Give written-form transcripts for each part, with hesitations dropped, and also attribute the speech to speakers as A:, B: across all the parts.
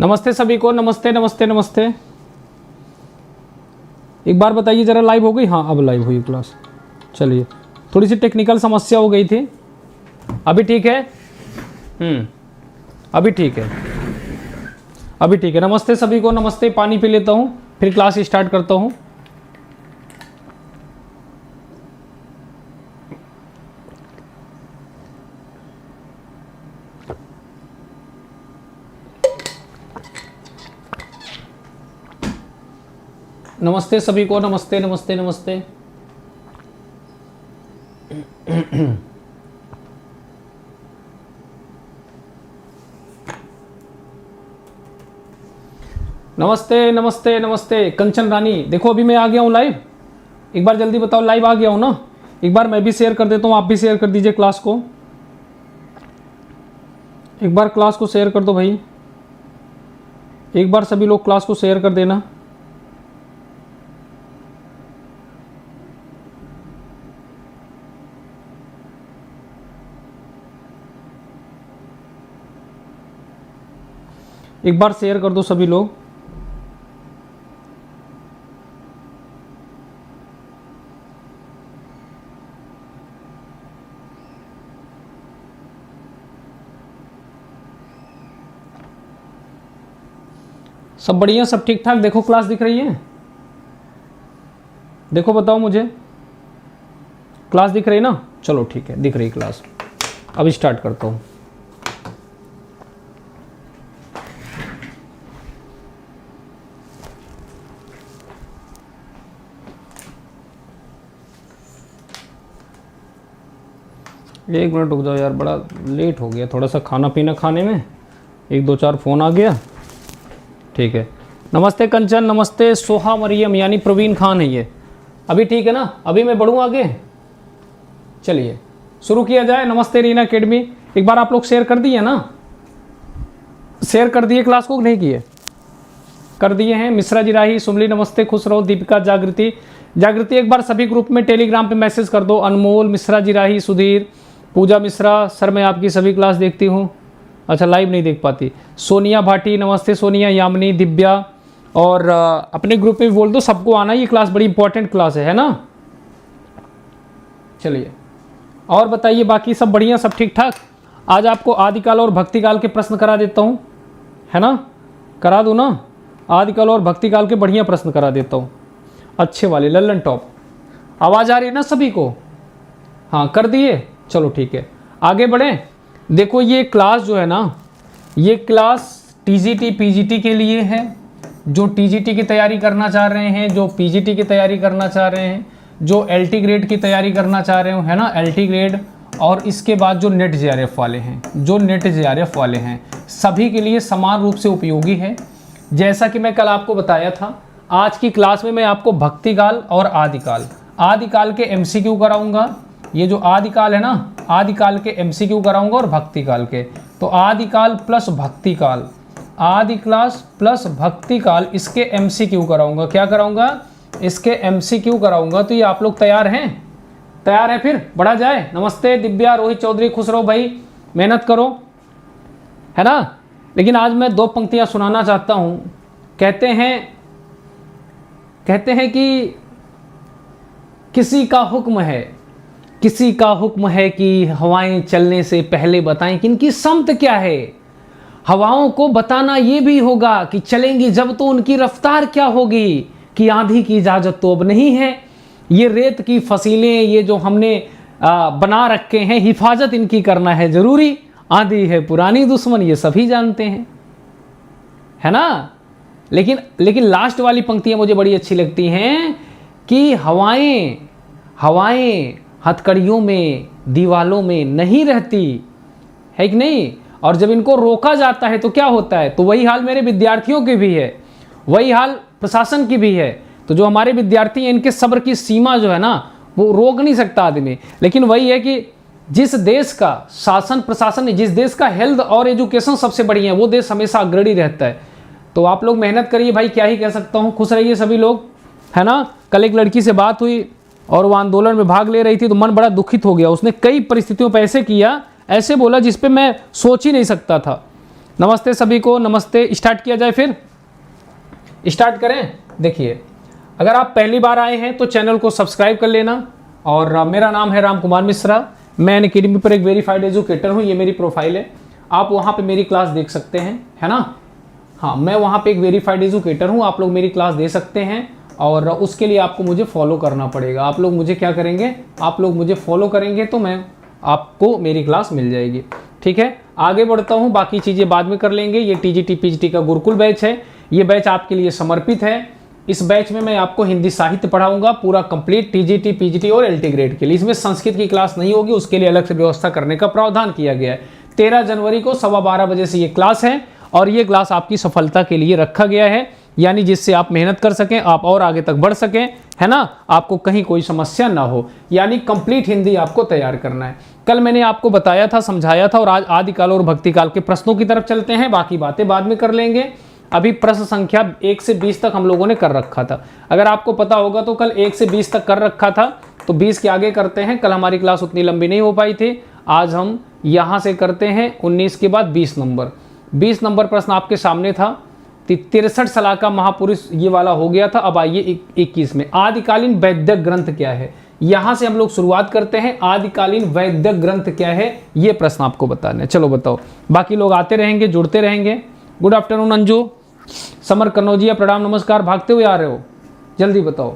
A: नमस्ते सभी को, नमस्ते नमस्ते नमस्ते। एक बार बताइए जरा, लाइव हो गई? हाँ अब लाइव हुई क्लास। चलिए, थोड़ी सी टेक्निकल समस्या हो गई थी, अभी ठीक है? अभी ठीक है, अभी ठीक है। नमस्ते सभी को, नमस्ते। पानी पी लेता हूँ फिर क्लास स्टार्ट करता हूँ। नमस्ते सभी को, नमस्ते नमस्ते नमस्ते। नमस्ते नमस्ते नमस्ते। कंचन रानी, देखो अभी मैं आ गया हूँ लाइव। एक बार जल्दी बताओ, लाइव आ गया हूँ ना? एक बार मैं भी शेयर कर देता हूँ, आप भी शेयर कर दीजिए क्लास को। एक बार क्लास को शेयर कर दो भाई, एक बार सभी लोग क्लास को शेयर कर देना। एक बार शेयर कर दो सभी लोग। सब बढ़िया, सब ठीक ठाक? देखो क्लास दिख रही है? देखो बताओ मुझे, क्लास दिख रही है ना? चलो ठीक है, दिख रही क्लास। अब स्टार्ट करता हूँ। एक मिनट रुक जाओ यार, बड़ा लेट हो गया थोड़ा सा खाना पीना खाने में, एक दो चार फ़ोन आ गया। ठीक है, नमस्ते कंचन, नमस्ते सोहा मरियम, यानी प्रवीण खान है ये। अभी ठीक है ना? अभी मैं बढ़ूँ आगे? चलिए शुरू किया जाए। नमस्ते रीना अकेडमी। एक बार आप लोग शेयर कर दिए ना? शेयर कर दिए क्लास को, नहीं किए? कर दिए हैं। मिश्रा जी राही, सुमली नमस्ते, खुश रहो। दीपिका, जागृति, जागृति एक बार सभी ग्रुप में टेलीग्राम पे मैसेज कर दो। अनमोल, मिश्रा जी राही, सुधीर, पूजा मिश्रा, सर मैं आपकी सभी क्लास देखती हूँ। अच्छा, लाइव नहीं देख पाती। सोनिया भाटी, नमस्ते सोनिया। यामिनी, दिव्या, और अपने ग्रुप में भी बोल दो सबको आना, ये क्लास बड़ी इंपॉर्टेंट क्लास है ना? चलिए और बताइए, बाकी सब बढ़िया, सब ठीक ठाक? आज आपको आदिकाल और भक्तिकाल के प्रश्न करा देता हूँ, है ना? करा दूँ ना? आदिकाल और भक्तिकाल के बढ़िया प्रश्न करा देता हूँ, अच्छे वाले, लल्लन टॉप। आवाज़ आ रही है ना सभी को? हाँ कर दिए? चलो ठीक है, आगे बढ़ें। देखो ये क्लास जो है ना, ये क्लास टीजीटी पीजीटी के लिए है। जो टीजीटी की तैयारी करना चाह रहे हैं, जो पीजीटी की तैयारी करना चाह रहे हैं, जो एलटी ग्रेड की तैयारी करना चाह रहे हो, है ना, एलटी ग्रेड, और इसके बाद जो नेट जेआरएफ वाले हैं, जो नेट जेआरएफ वाले हैं, सभी के लिए समान रूप से उपयोगी है। जैसा कि मैं कल आपको बताया था, आज की क्लास में मैं आपको भक्तिकाल और आदिकाल के एमसीक्यू कराऊंगा। ये जो आदिकाल है ना, आदिकाल के एमसीक्यू कराऊंगा, और भक्तिकाल के। तो आदिकाल प्लस भक्तिकाल, आदिकाल प्लस भक्तिकाल, इसके एमसीक्यू कराऊंगा। क्या कराऊंगा? इसके एमसीक्यू कराऊंगा। तो ये आप लोग तैयार हैं? तैयार हैं? फिर बढ़ा जाए। नमस्ते दिव्या, रोहित चौधरी, खुश रहो भाई, मेहनत करो, है ना? लेकिन आज मैं दो पंक्तियां सुनाना चाहता हूं। कहते हैं कि किसी का हुक्म है कि हवाएं चलने से पहले बताएं कि इनकी समत क्या है। हवाओं को बताना ये भी होगा कि चलेंगी जब तो उनकी रफ्तार क्या होगी, कि आंधी की इजाजत तो अब नहीं है। ये रेत की फसीलें, ये जो हमने बना रखे हैं, हिफाजत इनकी करना है जरूरी। आंधी है पुरानी दुश्मन, ये सभी जानते हैं, है ना? लेकिन लास्ट वाली पंक्तियां मुझे बड़ी अच्छी लगती हैं कि हवाएं हथकड़ियों में, दीवालों में नहीं रहती, है कि नहीं? और जब इनको रोका जाता है तो क्या होता है? तो वही हाल मेरे विद्यार्थियों के भी है, वही हाल प्रशासन की भी है। तो जो हमारे विद्यार्थी हैं, इनके सब्र की सीमा जो है ना, वो रोक नहीं सकता आदमी। लेकिन वही है कि जिस देश का शासन प्रशासन, जिस देश का हेल्थ और एजुकेशन सबसे बढ़िया है, वो देश हमेशा अग्रणी रहता है। तो आप लोग मेहनत करिए भाई, क्या ही कह सकता हूँ। खुश रहिए सभी लोग, है ना? कल एक लड़की से बात हुई, और वो आंदोलन में भाग ले रही थी तो मन बड़ा दुखित हो गया। उसने कई परिस्थितियों पर ऐसे किया, ऐसे बोला जिस पे मैं सोच ही नहीं सकता था। नमस्ते सभी को, नमस्ते। स्टार्ट किया जाए, फिर स्टार्ट करें। देखिए, अगर आप पहली बार आए हैं तो चैनल को सब्सक्राइब कर लेना। और मेरा नाम है राम कुमार मिश्रा, मैं अनअकैडमी पर एक वेरीफाइड एजुकेटर हूँ। ये मेरी प्रोफाइल है, आप वहाँ पे मेरी क्लास देख सकते हैं, है ना। हाँ, मैं वहाँ पे एक वेरीफाइड एजुकेटर हूँ, आप लोग मेरी क्लास दे सकते हैं। और उसके लिए आपको मुझे फॉलो करना पड़ेगा। आप लोग मुझे क्या करेंगे, आप लोग मुझे फॉलो करेंगे तो मैं आपको मेरी क्लास मिल जाएगी। ठीक है, आगे बढ़ता हूँ, बाकी चीज़ें बाद में कर लेंगे। ये टीजीटी पीजीटी का गुरुकुल बैच है, ये बैच आपके लिए समर्पित है। इस बैच में मैं आपको हिंदी साहित्य पढ़ाऊंगा, पूरा कंप्लीट टीजीटी पीजीटी और एलटी ग्रेड के लिए। इसमें संस्कृत की क्लास नहीं होगी, उसके लिए अलग से व्यवस्था करने का प्रावधान किया गया है। 13 जनवरी को 12:15 बजे से ये क्लास है और ये क्लास आपकी सफलता के लिए रखा गया है, यानी जिससे आप मेहनत कर सकें, आप और आगे तक बढ़ सकें, है ना, आपको कहीं कोई समस्या ना हो। यानी कंप्लीट हिंदी आपको तैयार करना है। कल मैंने आपको बताया था, समझाया था, और आज आदिकाल और भक्तिकाल के प्रश्नों की तरफ चलते हैं। बाकी बातें बाद में कर लेंगे। अभी प्रश्न संख्या 1 से 20 तक हम लोगों ने कर रखा था। अगर आपको पता होगा तो कल 1 से 20 तक कर रखा था, तो 20 के आगे करते हैं। कल हमारी क्लास उतनी लंबी नहीं हो पाई थी, आज हम यहाँ से करते हैं 19 के बाद 20 नंबर। 20 नंबर प्रश्न आपके सामने था। 63 साल का महापुरुष ये वाला हो गया था। अब आइए 21 में, आदिकालीन वैदिक ग्रंथ क्या है। यहाँ से हम लोग शुरुआत करते हैं। आदिकालीन वैदिक ग्रंथ क्या है, ये प्रश्न आपको बताना है। चलो बताओ, बाकी लोग आते रहेंगे, जुड़ते रहेंगे। Good afternoon Anju, summer Kannaujia, प्रणाम नमस्कार। भागते हुए आ रहे हो, जल्दी बताओ।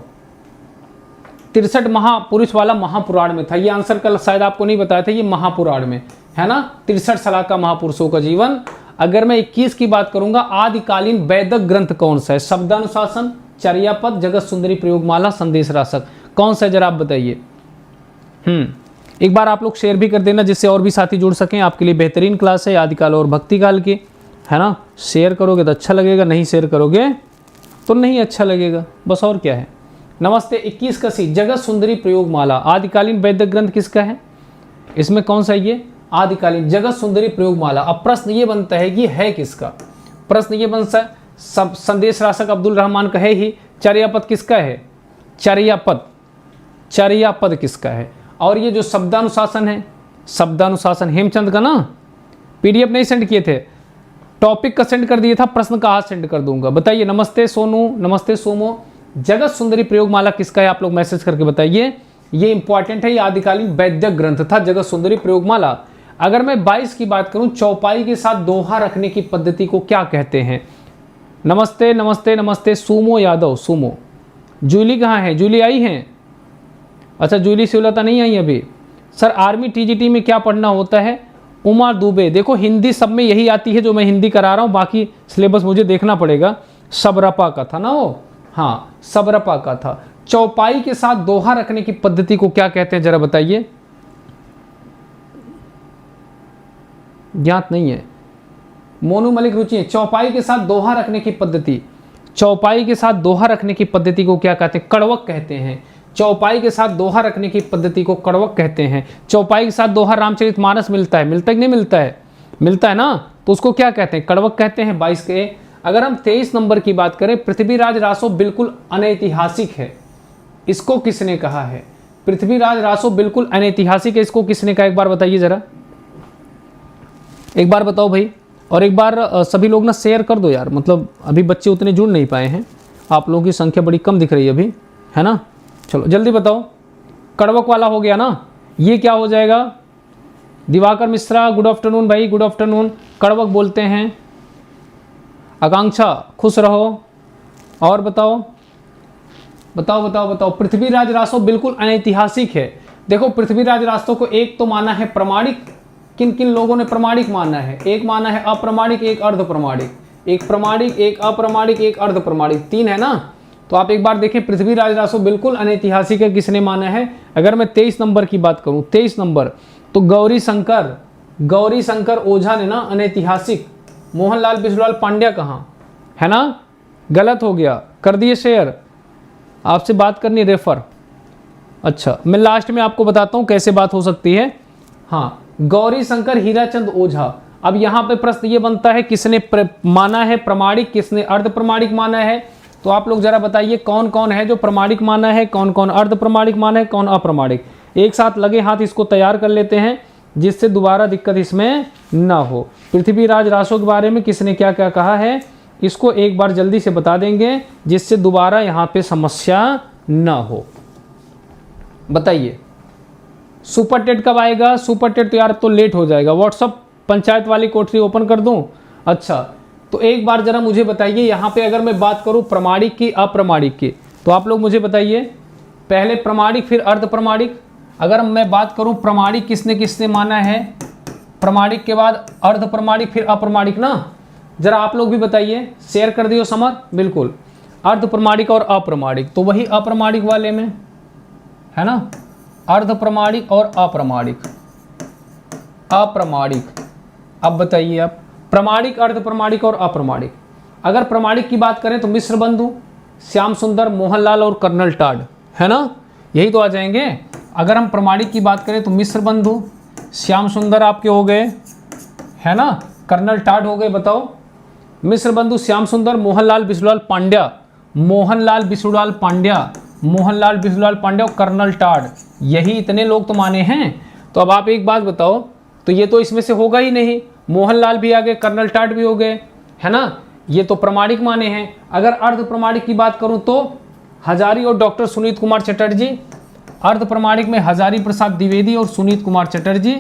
A: 63 महापुरुष वाला महापुराण में था। ये आंसर कल शायद आपको नहीं बताया था, ये महापुराण में है ना। 63 साल का महापुरुषों का जीवन। अगर मैं 21 की बात करूंगा, आदिकालीन वैदिक ग्रंथ कौन सा है। शब्दानुशासन, चर्यापद, जगत सुंदरी, प्रयोगमाला, संदेश राशक, कौन सा है जरा आप बताइए। एक बार आप लोग शेयर भी कर देना, जिससे और भी साथी जुड़ सकें। आपके लिए बेहतरीन क्लास है आदिकाल और भक्तिकाल की, है ना। शेयर करोगे तो अच्छा लगेगा, नहीं शेयर करोगे तो नहीं अच्छा लगेगा, बस और क्या है। नमस्ते। 21 का सी, जगत सुंदरी प्रयोगमाला, आदिकालीन वैदिक ग्रंथ किसका है। इसमें कौन सा ये आदिकालीन जगत सुंदरी प्रयोगमाला। अब प्रश्न ये बनता है कि है किसका। प्रश्न ये बनता है, सब संदेश राशक अब्दुल रहमान का है ही। चर्यापद किसका है, चर्यापद, चर्यापद किसका है। और ये जो शब्दानुशासन है, शब्दानुशासन हेमचंद का ना। पीडीएफ नहीं सेंड किए थे, टॉपिक का सेंड कर दिया था, प्रश्न का आज सेंड कर दूंगा। बताइए। नमस्ते सोनू, नमस्ते सोमो। जगत सुंदरी प्रयोगमाला किसका है, आप लोग मैसेज करके बताइए। ये इंपॉर्टेंट है, ये आदिकालीन वैदिक ग्रंथ था, जगत सुंदरी प्रयोगमाला। अगर मैं 22 की बात करूं, चौपाई के साथ दोहा रखने की पद्धति को क्या कहते हैं। नमस्ते नमस्ते नमस्ते। Sumo Yadav, Sumo. जूली कहाँ है, जूली आई हैं। अच्छा, जूली शिवलता नहीं आई अभी। सर आर्मी टीजीटी में क्या पढ़ना होता है। उमा दुबे। देखो हिंदी सब में यही आती है जो मैं हिंदी करा रहा हूँ, बाकी सिलेबस मुझे देखना पड़ेगा। सबरपा का था ना वो, हाँ सबरपा का था। चौपाई के साथ दोहा रखने की पद्धति को क्या कहते हैं जरा बताइए। ज्ञात नहीं है। मोनू मलिक रुचि है। चौपाई के साथ दोहा रखने की पद्धति, चौपाई के साथ दोहा रखने की पद्धति को क्या कहते हैं, कड़वक कहते हैं। चौपाई के साथ दोहा रखने की पद्धति को कड़वक कहते हैं। चौपाई के साथ दोहा रामचरितमानस मिलता है, मिलता है कि नहीं मिलता है, मिलता है ना, तो उसको क्या कहते हैं, कड़वक कहते हैं। 22 के अगर हम 23 नंबर की बात करें, पृथ्वीराज रासो बिल्कुल अनैतिहासिक है, इसको किसने कहा है। पृथ्वीराज रासो बिल्कुल अनैतिहासिक है, इसको किसने कहा, एक बार बताइए जरा, एक बार बताओ भाई। और एक बार सभी लोग ना शेयर कर दो यार, मतलब अभी बच्चे उतने जुड़ नहीं पाए हैं, आप लोगों की संख्या बड़ी कम दिख रही है अभी, है ना। चलो जल्दी बताओ। कड़वक वाला हो गया ना, ये क्या हो जाएगा। दिवाकर मिश्रा गुड आफ्टरनून भाई, गुड आफ्टरनून। कड़वक बोलते हैं। आकांक्षा खुश रहो। और बताओ बताओ बताओ बताओ। पृथ्वीराज रासो बिल्कुल अनैतिहासिक है। देखो पृथ्वीराज रासो को एक तो माना है प्रमाणिक, किन किन लोगों ने प्रमाणिक माना है, एक माना है अप्रमाणिक, एक अर्ध प्रमाणिक, एक प्रमाणिक, एक अप्रमाणिक, एक अर्ध प्रमाणिक, 3 है ना। तो आप एक बार देखें, पृथ्वीराज रासो बिल्कुल अनैतिहासिक है, किसने माना है। अगर मैं 23 नंबर की बात करूं, 23 नंबर, तो गौरी शंकर ओझा ने ना अनैतिहासिक। मोहनलाल बिस्वाल पांड्या कहाँ है ना, गलत हो गया, कर दिए शेयर। आपसे बात करनी रेफर। अच्छा मैं लास्ट में आपको बताता हूं कैसे बात हो सकती है। हाँ, गौरी शंकर हीराचंद ओझा। अब यहाँ पे प्रश्न ये बनता है किसने माना है प्रमाणिक, किसने अर्ध प्रमाणिक माना है। तो आप लोग जरा बताइए कौन कौन है जो प्रमाणिक माना है, कौन कौन अर्ध प्रमाणिक माना है, कौन अप्रमाणिक। एक साथ लगे हाथ इसको तैयार कर लेते हैं जिससे दोबारा दिक्कत इसमें ना हो। पृथ्वीराज रासो के बारे में किसने क्या क्या कहा है इसको एक बार जल्दी से बता देंगे जिससे दोबारा यहाँ पे समस्या ना हो। बताइए सुपर टेट कब आएगा? सुपर टेट तो यार तो लेट हो जाएगा। व्हाट्सअप पंचायत वाली कोठरी ओपन कर दूं? अच्छा तो एक बार जरा मुझे बताइए यहाँ पे अगर मैं बात करूँ प्रमाणिक की अप्रमाणिक की, तो आप लोग मुझे बताइए पहले प्रमाणिक फिर अर्ध प्रमाणिक। अगर मैं बात करूँ प्रमाणिक किसने किसने माना है, प्रमाणिक के बाद अर्ध प्रमाणिक फिर अप्रमाणिक ना, जरा आप लोग भी बताइए। शेयर कर दियो समर, बिल्कुल। अर्ध प्रमाणिक और अप्रमाणिक, तो वही अप्रमाणिक वाले में है ना, अर्ध प्रमाणिक और अप्रमाणिक। अप्रमाणिक अब बताइए आप प्रमाणिक, अर्ध प्रमाणिक और अप्रमाणिक। अगर प्रमाणिक की बात करें तो मिश्र बंधु, श्याम सुंदर, मोहनलाल और कर्नल टाड, है ना, यही तो आ जाएंगे। अगर हम प्रमाणिक की बात करें तो मिश्र बंधु, श्याम सुंदर आपके हो गए, है ना, कर्नल टाड हो गए। बताओ मिश्र बंधु, श्याम सुंदर, मोहनलाल बिस्वालाल पांड्या, मोहनलाल बिस्वालाल पांड्या, मोहनलाल बिस्वालाल पांड्या और कर्नल टाड, यही इतने लोग तो माने हैं। तो अब आप एक बात बताओ, तो ये तो इसमें से होगा ही नहीं। मोहनलाल भी आ गए, कर्नल टाड भी हो गए, है ना, ये तो प्रमाणिक माने हैं। अगर अर्ध प्रमाणिक की बात करूं तो हजारी और डॉक्टर सुनीत कुमार चटर्जी, अर्ध प्रमाणिक में हजारी प्रसाद द्विवेदी और सुनीत कुमार चटर्जी,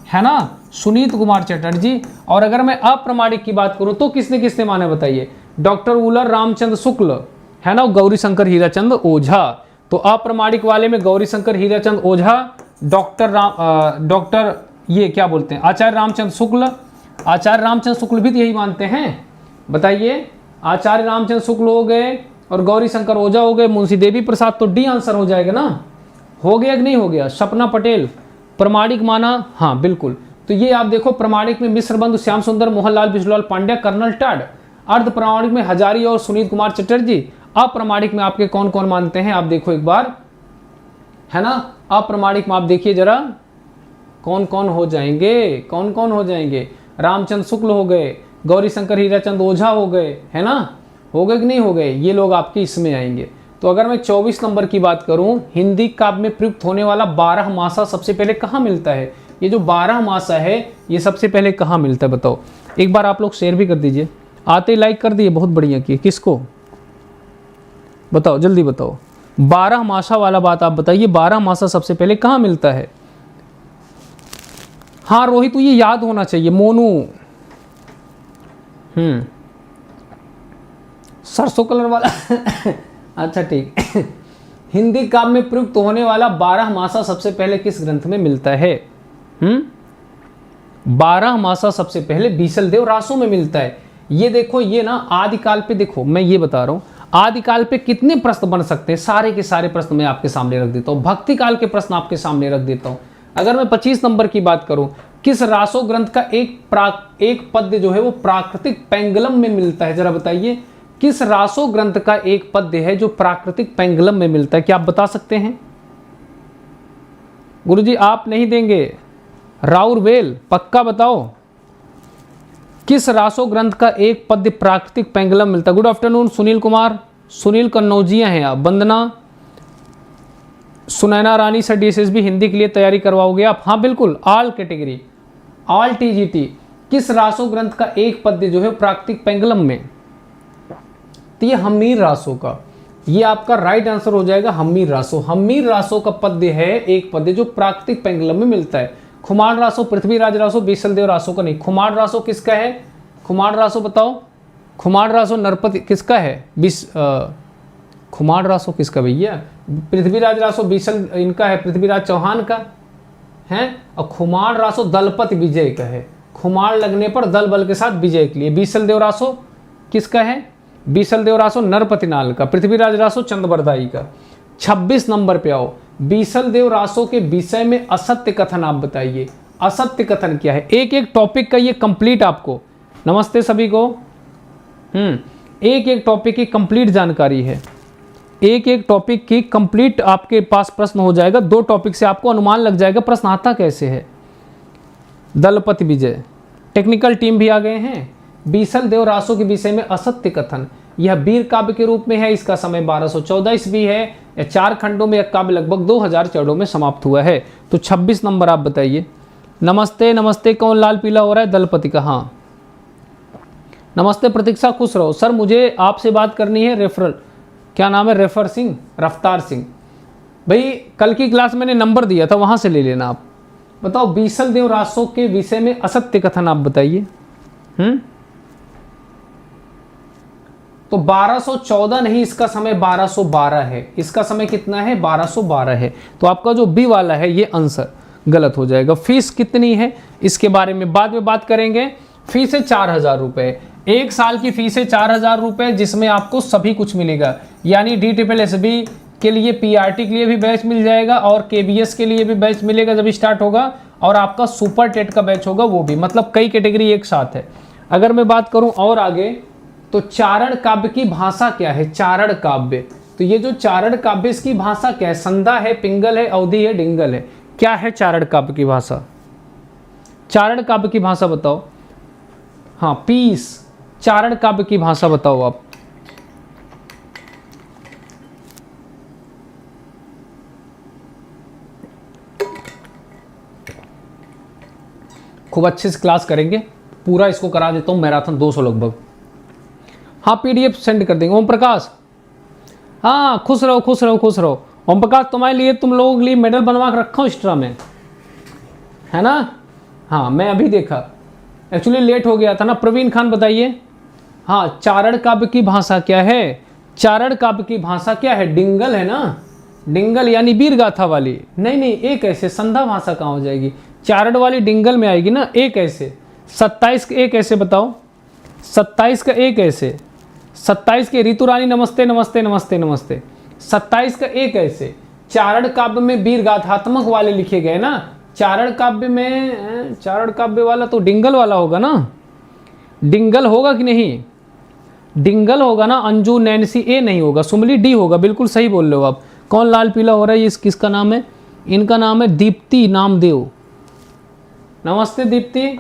A: है ना, सुनीत कुमार चटर्जी। और अगर मैं अप्रमाणिक की बात करूं तो किसने किसने माने बताइए? डॉक्टर वूलर, रामचंद्र शुक्ल, है ना, गौरी शंकर हीराचंद ओझा। तो अप्रमाणिक वाले में गौरी शंकर हीराचंद ओझा, डॉक्टर ये क्या बोलते हैं, आचार्य रामचंद्र शुक्ल। आचार्य रामचंद्र शुक्ल भी तो यही मानते हैं, बताइए। आचार्य रामचंद्र शुक्ल हो गए और गौरी शंकर ओझा हो गए। मुंशी देवी प्रसाद, तो डी आंसर हो जाएगा ना। हो गया कि नहीं हो गया? सपना पटेल प्रमाणिक माना, हाँ बिल्कुल। तो ये आप देखो प्रमाणिक में मिश्र बंधु, श्याम सुंदर, मोहनलाल बिस्वालाल पांड्या, कर्नल टाड। अर्ध प्रमाणिक में हजारी और सुनीत कुमार चटर्जी। अप्रमाणिक में आपके कौन कौन मानते हैं आप देखो एक बार, है ना। अप्रमाणिक में आप देखिए जरा कौन कौन हो जाएंगे, कौन कौन हो जाएंगे। रामचंद्र शुक्ल हो गए, गौरी शंकर हीराचंद ओझा हो गए, है ना, हो गए कि नहीं हो गए, ये लोग आपके इसमें आएंगे। तो अगर मैं 24 नंबर की बात करूं, हिंदी काव्य में प्रयुक्त होने वाला 12 मासा सबसे पहले कहाँ मिलता है? ये जो 12 मासा है ये सबसे पहले कहाँ मिलता है बताओ? एक बार आप लोग शेयर भी कर दीजिए, आते ही लाइक कर दिए, बहुत बढ़िया किए। किसको बताओ, जल्दी बताओ। 12 मासा वाला बात आप बताइए, 12 मासा सबसे पहले कहाँ मिलता है? हाँ रोहित, तो ये याद होना चाहिए। मोनू, सरसों कलर वाला अच्छा ठीक हिंदी काव्य में प्रयुक्त होने वाला 12 मासा सबसे पहले किस ग्रंथ में मिलता है? 12 मासा सबसे पहले बीसलदेव रासो में मिलता है। ये देखो, ये ना आदिकाल पे, देखो मैं ये बता रहा हूं आदिकाल पे कितने प्रश्न बन सकते हैं, सारे के सारे प्रश्न मैं आपके सामने रख देता हूं। भक्ति काल के प्रश्न आपके सामने रख देता हूं। अगर मैं 25 नंबर की बात करूं, किस रासो ग्रंथ का एक पद्य जो है वो प्राकृतिक पेंगलम में मिलता है? जरा बताइए, किस रासो ग्रंथ का एक पद्य है जो प्राकृतिक पेंगलम में मिलता है? क्या आप बता सकते हैं? गुरुजी आप नहीं देंगे, राउर वेल पक्का बताओ, किस रासो ग्रंथ का एक पद्य प्राकृतिक पेंगलम मिलता है? गुड आफ्टरनून सुनील कुमार, सुनील कन्नौजिया हैं आप। वंदना, सुनैना रानी सर DSSB हिंदी के लिए तैयारी करवाओगे आप? हाँ बिल्कुल, ऑल कैटेगरी, ऑल TGT। किस रासो ग्रंथ का एक पद्य जो है प्राकृतिक पेंगलम में? तो ये हम्मीर रासो का, ये आपका राइट आंसर हो जाएगा। हम्मीर रासो, हम्मीर रासो का पद्य है एक पद्य जो प्राकृतिक पेंगलम में मिलता है। खुमार रासो, पृथ्वीराज रासो, बीसलदेव रासो का नहीं। खुमार रासो किसका है? खुमार रासो बताओ, खुमार रासो नरपति किसका है? खुमार रासो किसका भैया? पृथ्वीराज रासो बीसल इनका है, पृथ्वीराज चौहान का है। और खुमार रासो दलपति विजय का है। खुमार लगने पर दल बल के साथ विजय के लिए। बीसलदेव रासो किसका है? बीसलदेव रासो नरपतिनाल का। पृथ्वीराज रासो चंद्रबरदाई का। 26 नंबर पे आओ, बीसलदेव रासो के विषय में असत्य कथन आप बताइए। असत्य कथन क्या है? एक एक टॉपिक का ये कंप्लीट आपको, नमस्ते सभी को, एक एक टॉपिक की कंप्लीट जानकारी है। एक एक टॉपिक की कंप्लीट आपके पास प्रश्न हो जाएगा। 2 टॉपिक से आपको अनुमान लग जाएगा प्रश्न आता कैसे है। दलपति विजय, टेक्निकल टीम भी आ गए हैं। बीसलदेव रासो के विषय में असत्य कथन, यह वीर काव्य के रूप में है, इसका समय 1214 ईस्वी है। यह 4 खंडों में, यह काव्य लगभग 2000 चरणों में समाप्त हुआ है। तो 26 नंबर आप बताइए। नमस्ते नमस्ते, कौन लाल पीला हो रहा है? दलपति का, हाँ। नमस्ते प्रतीक्षा, खुश रहो। सर मुझे आपसे बात करनी है, रेफरल, क्या नाम है? रेफर सिंह, रफ्तार सिंह। भाई कल की क्लास मैंने नंबर दिया था, वहां से ले लेना आप। बताओ बीसल देव रासो के विषय में असत्य कथन आप बताइए। तो 1214 नहीं, इसका समय 1212 है। इसका समय कितना है? 1212 है। तो आपका जो बी वाला है ये आंसर गलत हो जाएगा। फीस कितनी है इसके बारे में बाद में बात करेंगे। फीस है 4000 रुपये, 1 साल की फीस है 4000 रुपये, जिसमें आपको सभी कुछ मिलेगा। यानी DSSB के लिए, PRT के लिए भी बैच मिल जाएगा और KBS के लिए भी बैच मिलेगा जब स्टार्ट होगा, और आपका सुपर टेट का बैच होगा वो भी। मतलब कई कैटेगरी एक साथ है। अगर मैं बात करूं और आगे, तो चारण काव्य की भाषा क्या है? चारण काव्य, तो ये जो चारण काव्य, इसकी भाषा क्या है? संधा है, पिंगल है, अवधि है, डिंगल है? क्या है चारण काव्य की भाषा? चारण काव्य की भाषा बताओ। हाँ पीस, चारण काव्य की भाषा बताओ आप। खूब अच्छे से क्लास करेंगे, पूरा इसको करा देता हूँ मैराथन 200 लगभग। हाँ PDF सेंड कर देंगे। ओम प्रकाश, हाँ खुश रहो खुश रहो खुश रहो। ओम प्रकाश तुम्हारे लिए, तुम लोगों के लिए मेडल बनवा के रखा हूँ एक्स्ट्रा में, है ना? हाँ मैं अभी देखा, एक्चुअली लेट हो गया था ना। प्रवीण खान बताइए। हाँ चारण काव्य की भाषा क्या है? चारण काव्य की भाषा क्या है? डिंगल है ना, डिंगल यानी वीर गाथा वाली। नहीं नहीं, एक ऐसे संधा भाषा कहाँ हो जाएगी? चारण वाली डिंगल में आएगी ना। एक ऐसे 27 का एक ऐसे बताओ, 27 का एक ऐसे, 27 के ऋतु रानी नमस्ते नमस्ते नमस्ते नमस्ते। 27 का एक ऐसे चारण काव्य में वीर गाथात्मक वाले लिखे गए ना। चारण काव्य में, चारण काव्य वाला तो डिंगल वाला होगा ना। डिंगल होगा कि नहीं? डिंगल होगा ना। अंजू नैन्सी ए नहीं होगा, सुमली डी होगा। बिल्कुल सही बोल रहे हो आप। कौन लाल पीला हो रहा है? ये किसका नाम है? इनका नाम है दीप्ति नामदेव। नमस्ते दीप्ति।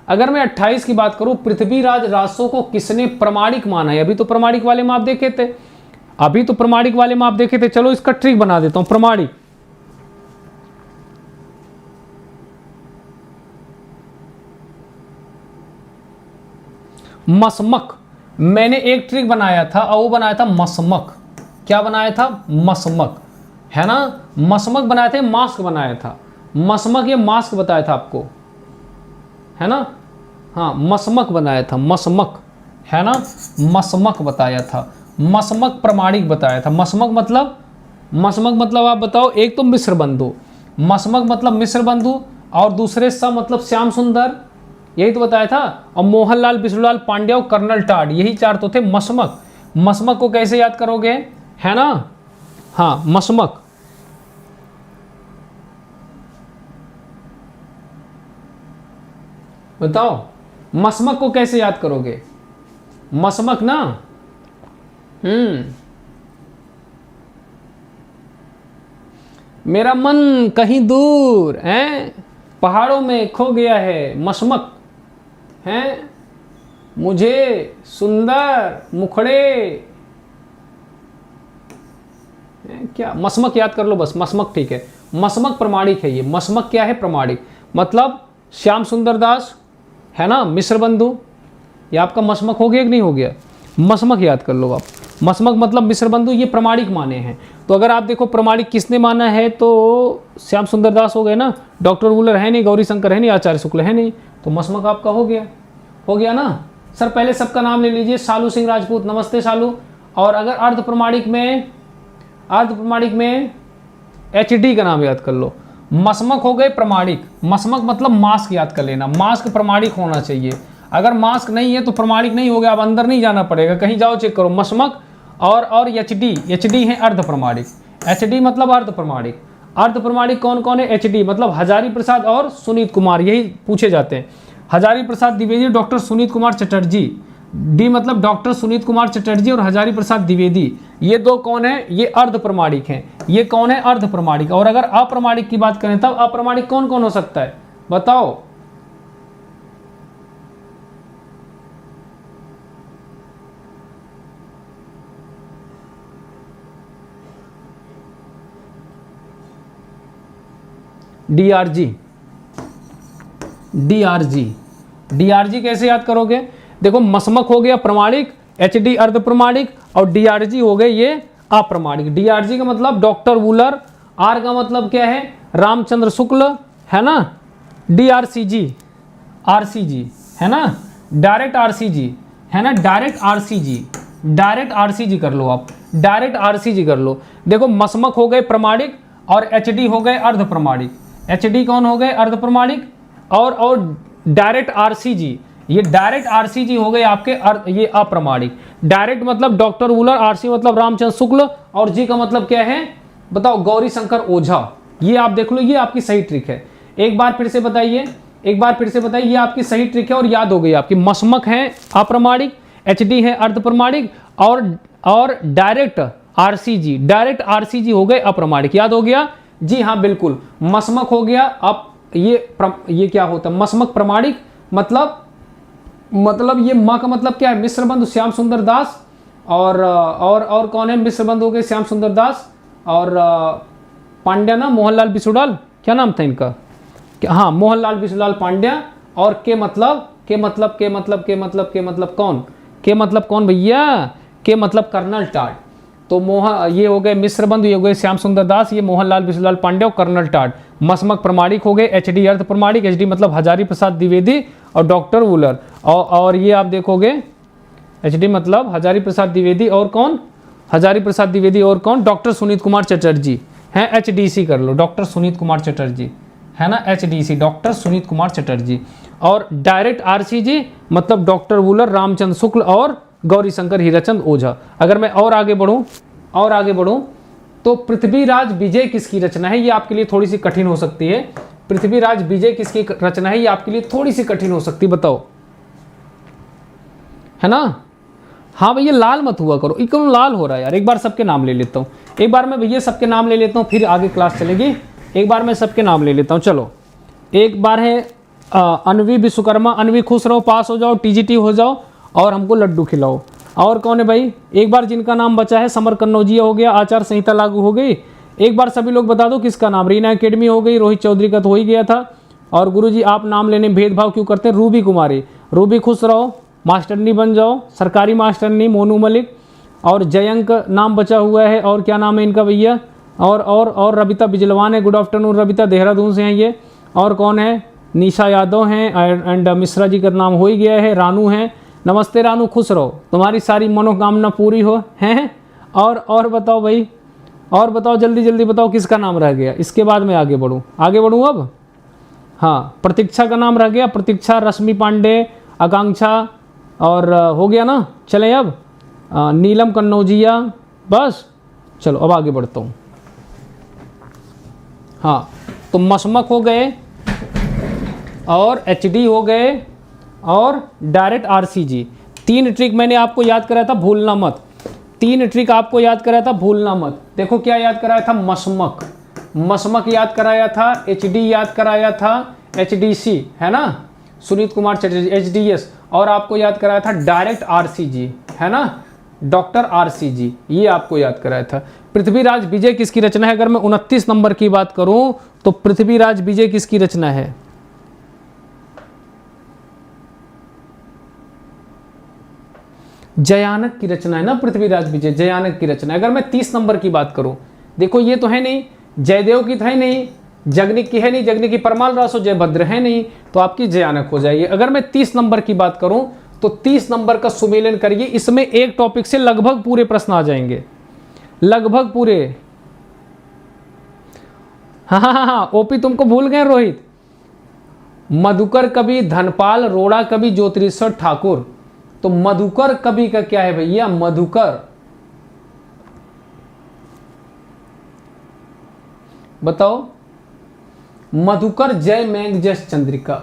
A: अगर मैं 28 की बात करूं, पृथ्वीराज रासो को किसने प्रमाणिक माना है? अभी तो प्रमाणिक वाले माप देखे थे, अभी तो प्रमाणिक वाले माप देखे थे। चलो इसका ट्रिक बना देता हूं। प्रमाणिक, मसमक, मैंने एक ट्रिक बनाया था और वो बनाया था मसमक। क्या बनाया था? मसमक, है ना? मसमक बनाया था, मास्क बनाया था। मसमक ये मास्क बताया था आपको, है ना? हाँ मसमक बनाया था, मसमक, है ना? मसमक बताया था। मसमक प्रमाणिक बताया था। मसमक मतलब आप बताओ। एक तो मिश्र बंधु, मसमक मतलब मिश्र बंधु, और दूसरे स मतलब श्याम सुंदर, यही तो बताया था। और मोहनलाल, विष्णुलाल पांड्या और कर्नल टाड, यही 4 तो थे। मसमक, मसमक को कैसे याद करोगे, है ना? हाँ मसमक, बताओ मसमक को कैसे याद करोगे? मसमक ना, मेरा मन कहीं दूर है, पहाड़ों में खो गया है। मसमक है, मुझे सुंदर मुखड़े, क्या? मसमक याद कर लो बस, मसमक ठीक है। मसमक प्रमाणिक है ये। मसमक क्या है? प्रमाणिक। मतलब श्याम सुंदर दास, है ना? मिश्र बंधु, ये आपका मसमक हो गया कि नहीं हो गया? मसमक याद कर लो आप। मसमक मतलब मिश्र बंधु, ये प्रमाणिक माने हैं। तो अगर आप देखो प्रमाणिक किसने माना है, तो श्याम सुंदर दास हो गए ना। डॉक्टर वुलर है नहीं, गौरी शंकर है नहीं, आचार्य शुक्ल है नहीं, तो मसमक आपका हो गया ना। सर पहले सबका नाम ले लीजिए। सालू सिंह राजपूत, नमस्ते सालू। और अगर अर्ध प्रमाणिक में HD का नाम याद कर लो। मसमक हो गए प्रमाणिक। मसमक मतलब मास्क याद कर लेना, मास्क प्रमाणिक होना चाहिए। अगर मास्क नहीं है तो प्रमाणिक नहीं हो गया। अब अंदर नहीं जाना पड़ेगा, कहीं जाओ चेक करो। मसमक और HD है अर्ध प्रमाणिक। HD मतलब अर्ध प्रमाणिक। अर्ध प्रमाणिक कौन कौन है? HD मतलब हजारी प्रसाद और सुनीत कुमार, यही पूछे जाते हैं। हजारी प्रसाद द्विवेदी, डॉक्टर सुनीत कुमार चटर्जी। D मतलब डॉक्टर सुनीत कुमार चटर्जी और हजारी प्रसाद द्विवेदी। ये 2 कौन है? ये अर्ध प्रमाणिक हैं। ये कौन है? अर्ध प्रमाणिक। और अगर अप्रमाणिक की बात करें तब अप्रमाणिक कौन कौन हो सकता है बताओ? DRG, DRG, DRG कैसे याद करोगे? देखो मसमक हो गया प्रमाणिक, HD अर्ध प्रमाणिक, और DRG हो गए ये अप्रमाणिक। DRG का मतलब डॉक्टर वूलर, R का मतलब क्या है? रामचंद्र शुक्ल, है ना। DRCG, RCG, है ना, डायरेक्ट RCG, है ना, डायरेक्ट RCG, डायरेक्ट RCG कर लो आप, डायरेक्ट RCG कर लो। देखो मसमक हो गए प्रमाणिक और HD हो गए अर्ध प्रमाणिक। HD कौन हो गए? अर्ध प्रमाणिक। और डायरेक्ट RCG, ये डायरेक्ट RCG हो गए आपके ये अप्रमाणिक। डायरेक्ट मतलब डॉक्टर वूलर, RC मतलब रामचंद्र शुक्ल, और जी का मतलब क्या है बताओ? गौरी शंकर ओझा। ये आप देख लो, ये आपकी सही ट्रिक है। एक बार फिर से बताइए, एक बार फिर से बताइए, ये आपकी सही ट्रिक है और याद हो गई आपकी। मसमक है अप्रमाणिक, HD है अर्ध प्रमाणिक, और डायरेक्ट RCG, डायरेक्ट RCG हो गए अप्रमाणिक। याद हो गया? जी हाँ बिल्कुल। मसमक हो गया, अब ये क्या होता है? मसमक प्रमाणिक मतलब ये माँ का मतलब क्या है? मिश्र बंधु श्याम सुंदर दास, और कौन है मिश्र बंधु हो गए? श्याम सुंदर दास और पांड्या ना, मोहनलाल बिसुडाल, क्या नाम था इनका? हाँ, मोहनलाल बिसुलाल पांड्या। और के मतलब कौन? के मतलब कौन भैया? के मतलब कर्नल टाड। तो ये हो गए मिश्र बंधु, ये हो गए श्याम सुंदर दास, ये मोहनलाल बिसुलाल पांड्या और कर्नल टाड। मसमक प्रमाणिक हो गए, HD अर्ध प्रमाणिक, HD मतलब हजारी प्रसाद द्विवेदी और डॉक्टर वूलर। और ये आप देखोगे HD मतलब हजारी प्रसाद द्विवेदी और कौन? हजारी प्रसाद द्विवेदी और कौन? डॉक्टर सुनीत कुमार चटर्जी, हैं। HDC कर लो, डॉक्टर सुनीत कुमार चटर्जी, है ना, HDC डॉक्टर सुनीत कुमार चटर्जी। और डायरेक्ट RCG मतलब डॉक्टर वूलर, रामचंद्र शुक्ल और गौरी शंकर हीराचंद ओझा। अगर मैं और आगे बढ़ूं तो पृथ्वीराज विजय किसकी रचना है? ये आपके लिए थोड़ी सी कठिन हो सकती है। पृथ्वीराज विजय किसकी रचना है? ये आपके लिए थोड़ी सी कठिन हो सकती है, बताओ, है ना। हाँ भैया लाल मत हुआ करो, क्यों लाल हो रहा है यार? एक बार सबके नाम ले लेता हूँ, एक बार मैं भैया सबके नाम ले लेता हूँ, फिर आगे क्लास चलेगी। एक बार मैं सबके नाम ले लेता हूँ। चलो, एक बार है अनवी विश्वकर्मा। अनवी खुश रहो, पास हो जाओ, TGT हो जाओ और हमको लड्डू खिलाओ। और कौन है भाई? एक बार जिनका नाम बचा है, समर कन्नौजिया हो गया, आचार संहिता लागू हो गई। एक बार सभी लोग बता दो किसका नाम? रीना एकेडमी हो गई, रोहित चौधरी का तो हो ही गया था। और गुरुजी आप नाम लेने में भेदभाव क्यों करते हैं? रूबी कुमारी। रूबी खुश रहो, मास्टरनी बन जाओ, सरकारी मास्टरनी मोनू मलिक। और जयंक नाम बचा हुआ है, और क्या नाम है इनका भैया? और रबिता बिजलवान है। गुड आफ्टरनून रबिता, देहरादून से हैं ये। और कौन है? निशा यादव हैं, एंड मिश्रा जी का नाम हो ही गया है। रानू हैं, नमस्ते रानू, खुश रहो, तुम्हारी सारी मनोकामना पूरी हो, हैं। और बताओ भाई, और बताओ, जल्दी जल्दी बताओ किसका नाम रह गया? इसके बाद मैं आगे बढ़ूँ अब। हाँ, प्रतीक्षा का नाम रह गया, प्रतीक्षा, रश्मि पांडे, आकांक्षा, और हो गया ना। चलें अब नीलम कन्नौजिया, बस। चलो अब आगे बढ़ता हूँ। हाँ, तो मसमक हो गए, और HD हो गए, और डायरेक्ट RCG। 3 ट्रिक मैंने आपको याद कराया था, भूलना मत। 3 ट्रिक आपको याद कराया था, भूलना मत। देखो क्या याद कराया था? मसमक याद कराया था, HD याद कराया था, HDC, है ना, सुनीत कुमार चटर्जी, HDS। और आपको याद कराया था डायरेक्ट RCG, है ना, डॉक्टर RCG, ये आपको याद कराया था। पृथ्वीराज विजय किसकी रचना है? अगर मैं 29 नंबर की बात करूं तो पृथ्वीराज विजय किसकी रचना है? जयानक की रचना है ना, पृथ्वीराज विजय जयानक की रचना। अगर मैं 30 नंबर की बात करूं, देखो ये तो है नहीं, जयदेव की तो है नहीं, जगनिक की है नहीं, जगनिक की परमाल रासो, जयभद्र है नहीं, तो आपकी जयानक हो जाएगी। अगर मैं 30 नंबर की बात करूं तो 30 नंबर का सुमेलन करिए, इसमें एक टॉपिक से लगभग पूरे प्रश्न आ जाएंगे, लगभग पूरे। हाँ, ओपी तुमको भूल गए रोहित। मधुकर कवि, धनपाल, रोड़ा कवि, ज्योतिरीश्वर ठाकुर। तो मधुकर कवि का क्या है भैया? मधुकर, बताओ। मधुकर जय मेघ जस चंद्रिका।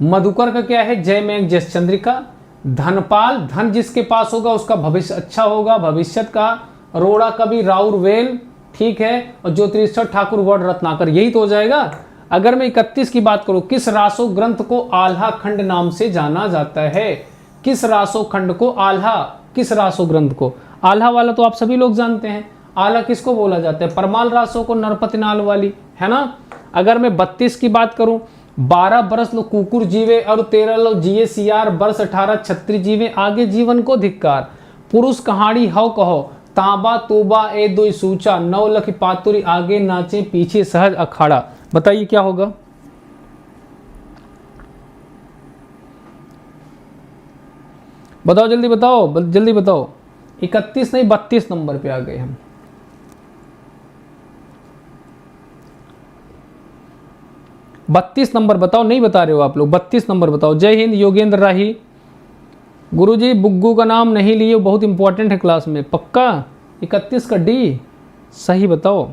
A: मधुकर का क्या है? जय मेघ जस चंद्रिका। धनपाल, धन जिसके पास होगा उसका भविष्य अच्छा होगा, भविष्य का। रोड़ा कवि राउर वेल, ठीक है। और ज्योतिरीश्वर ठाकुर वड रत्नाकर, यही तो हो जाएगा। अगर मैं 31 की बात करूं, किस रासो ग्रंथ को आल्हा खंड नाम से जाना जाता है? किस रासो खंड को आल्हा, किस रासो ग्रंथ को? आल्हा वाला तो आप सभी लोग जानते हैं। आल्हा किसको बोला जाता है? परमाल रासो को, नरपति नाल वाली, है ना। अगर मैं 32 की बात करूं, 12 बरस लो कुकुर जीवे और 13 लो जिये सियार, वर्ष 18 छत्री जीवे आगे जीवन को धिक्कार। पुरुष कहाड़ी हव कहो तांबा तोबा ए दोई सूचा, 9 लख पातुरी आगे नाचे पीछे सहज अखाड़ा। बताइए क्या होगा? बताओ जल्दी बताओ, जल्दी बताओ। 31 नहीं 32 नंबर पे आ गए हम। बत्तीस नंबर बताओ, नहीं बता रहे हो आप लोग, 32 नंबर बताओ। जय हिंद योगेंद्र राही। गुरुजी बुग्गू का नाम नहीं लिए, बहुत इंपॉर्टेंट है क्लास में, पक्का? 31 का डी सही बताओ।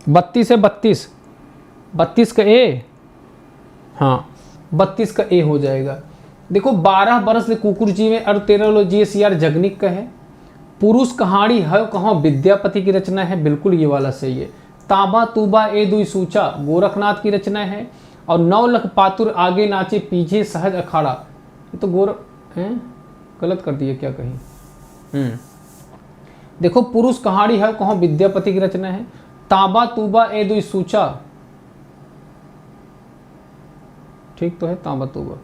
A: 32 है 32, 32 का ए, हाँ 32 का ए हो जाएगा। देखो 12 बरस ले कुकुर जीवे और 13 लो जिये सियार जगनिक का है। पुरुष कहाड़ी है कहाँ विद्यापति की रचना है, बिल्कुल ये वाला सही है। तांबा तूबा ए दुई सूचा गोरखनाथ की रचना है। और 9 लख पातुर आगे नाचे पीछे सहज अखाड़ा, ये तो गलत कर दिया क्या कहीं। देखो पुरुष कहाड़ी है कहाँ विद्यापति की रचना है। तांबा तूबा ए दुई सूचा, ठीक तो है तांबा तूबा।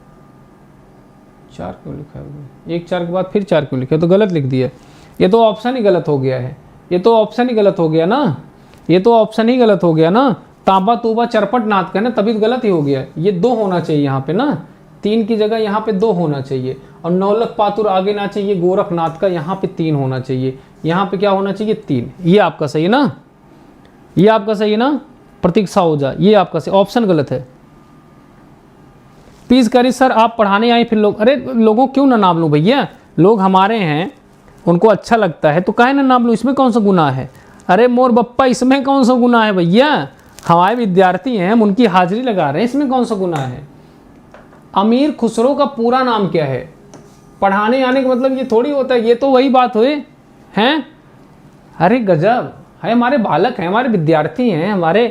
A: 4 क्यों लिखा है? 1 4 के बाद फिर 4 क्यों लिखा है? तो गलत लिख दिया। ये तो ऑप्शन ही गलत हो गया है, ये तो ऑप्शन ही गलत हो गया ना, ये तो ऑप्शन ही गलत हो गया ना। तांबा तूबा चरपट नाथ का ना, तभी तो गलत ही हो गया। ये 2 होना चाहिए यहाँ पे ना, 3 की जगह यहाँ पे 2 होना चाहिए। और 9 लख पातुर आगे ना चाहिए गोरखनाथ का, यहाँ पे 3 होना चाहिए। यहाँ पे क्या होना चाहिए? 3। ये आपका सही है ना, ये आपका सही है ना, प्रतीक्षा हो जा, ये आपका सही। ऑप्शन गलत है। प्लीज करिए सर आप पढ़ाने आए फिर लोग, अरे लोगों क्यों ना नाम लूँ भैया, लोग हमारे हैं, उनको अच्छा लगता है तो काहे ना नाम लूँ, इसमें कौन सा गुनाह है? अरे मोर बप्पा इसमें कौन सा गुनाह है भैया, हमारे विद्यार्थी हैं, हम उनकी हाजिरी लगा रहे हैं, इसमें कौन सा गुनाह है? अमीर खुसरो का पूरा नाम क्या है? पढ़ाने आने का मतलब ये थोड़ी होता है, ये तो वही बात हुई हैं। अरे गजब है, हमारे बालक हैं, हमारे विद्यार्थी हैं हमारे।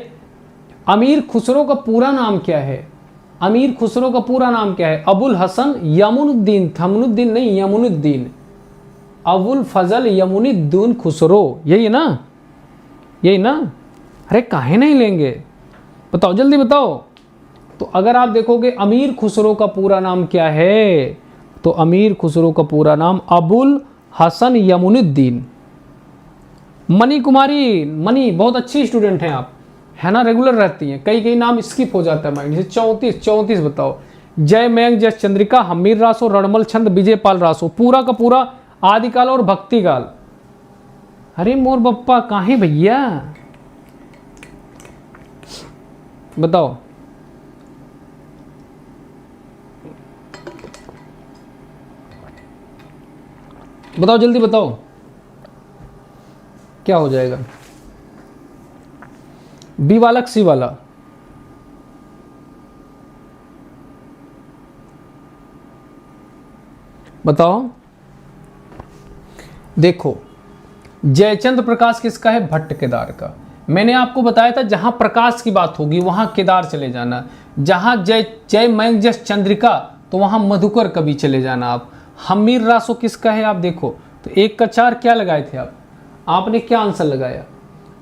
A: अमीर खुसरो का पूरा नाम क्या है? अमीर खुसरो का पूरा नाम क्या है? अबुल हसन यमुनुद्दीन, थमनुद्दीन नहीं यमुनुद्दीन, अबुल फजल यमुनुद्दीन खुसरो, यही है ना, यही ना। अरे काहे नहीं लेंगे, बताओ जल्दी बताओ। तो अगर आप देखोगे अमीर खुसरो का पूरा नाम क्या है, तो अमीर खुसरो का पूरा नाम अबुल हसन यमुनुद्दीन। मनी कुमारी, मनी बहुत अच्छी स्टूडेंट हैं आप, है ना, रेगुलर रहती हैं, कई कई नाम स्किप हो जाता है माइंड से। 34 बताओ। जय मयंक जय चंद्रिका, हमीर रासो, रणमल छंद, विजय पाल रासो, पूरा का पूरा आदिकाल और भक्तिकाल। अरे मोर बप्पा काहे भैया, बताओ। बताओ जल्दी बताओ क्या हो जाएगा? बी वाला सी वाला? बताओ। देखो जयचंद्र प्रकाश किसका है? भट्ट केदार का। मैंने आपको बताया था जहां प्रकाश की बात होगी वहां केदार चले जाना, जहां जय मयंक जय चंद्रिका तो वहां मधुकर कवि चले जाना आप। हमीर रासो किसका है? आप देखो तो 1 का 4 क्या लगाए थे आप? आपने क्या आंसर लगाया?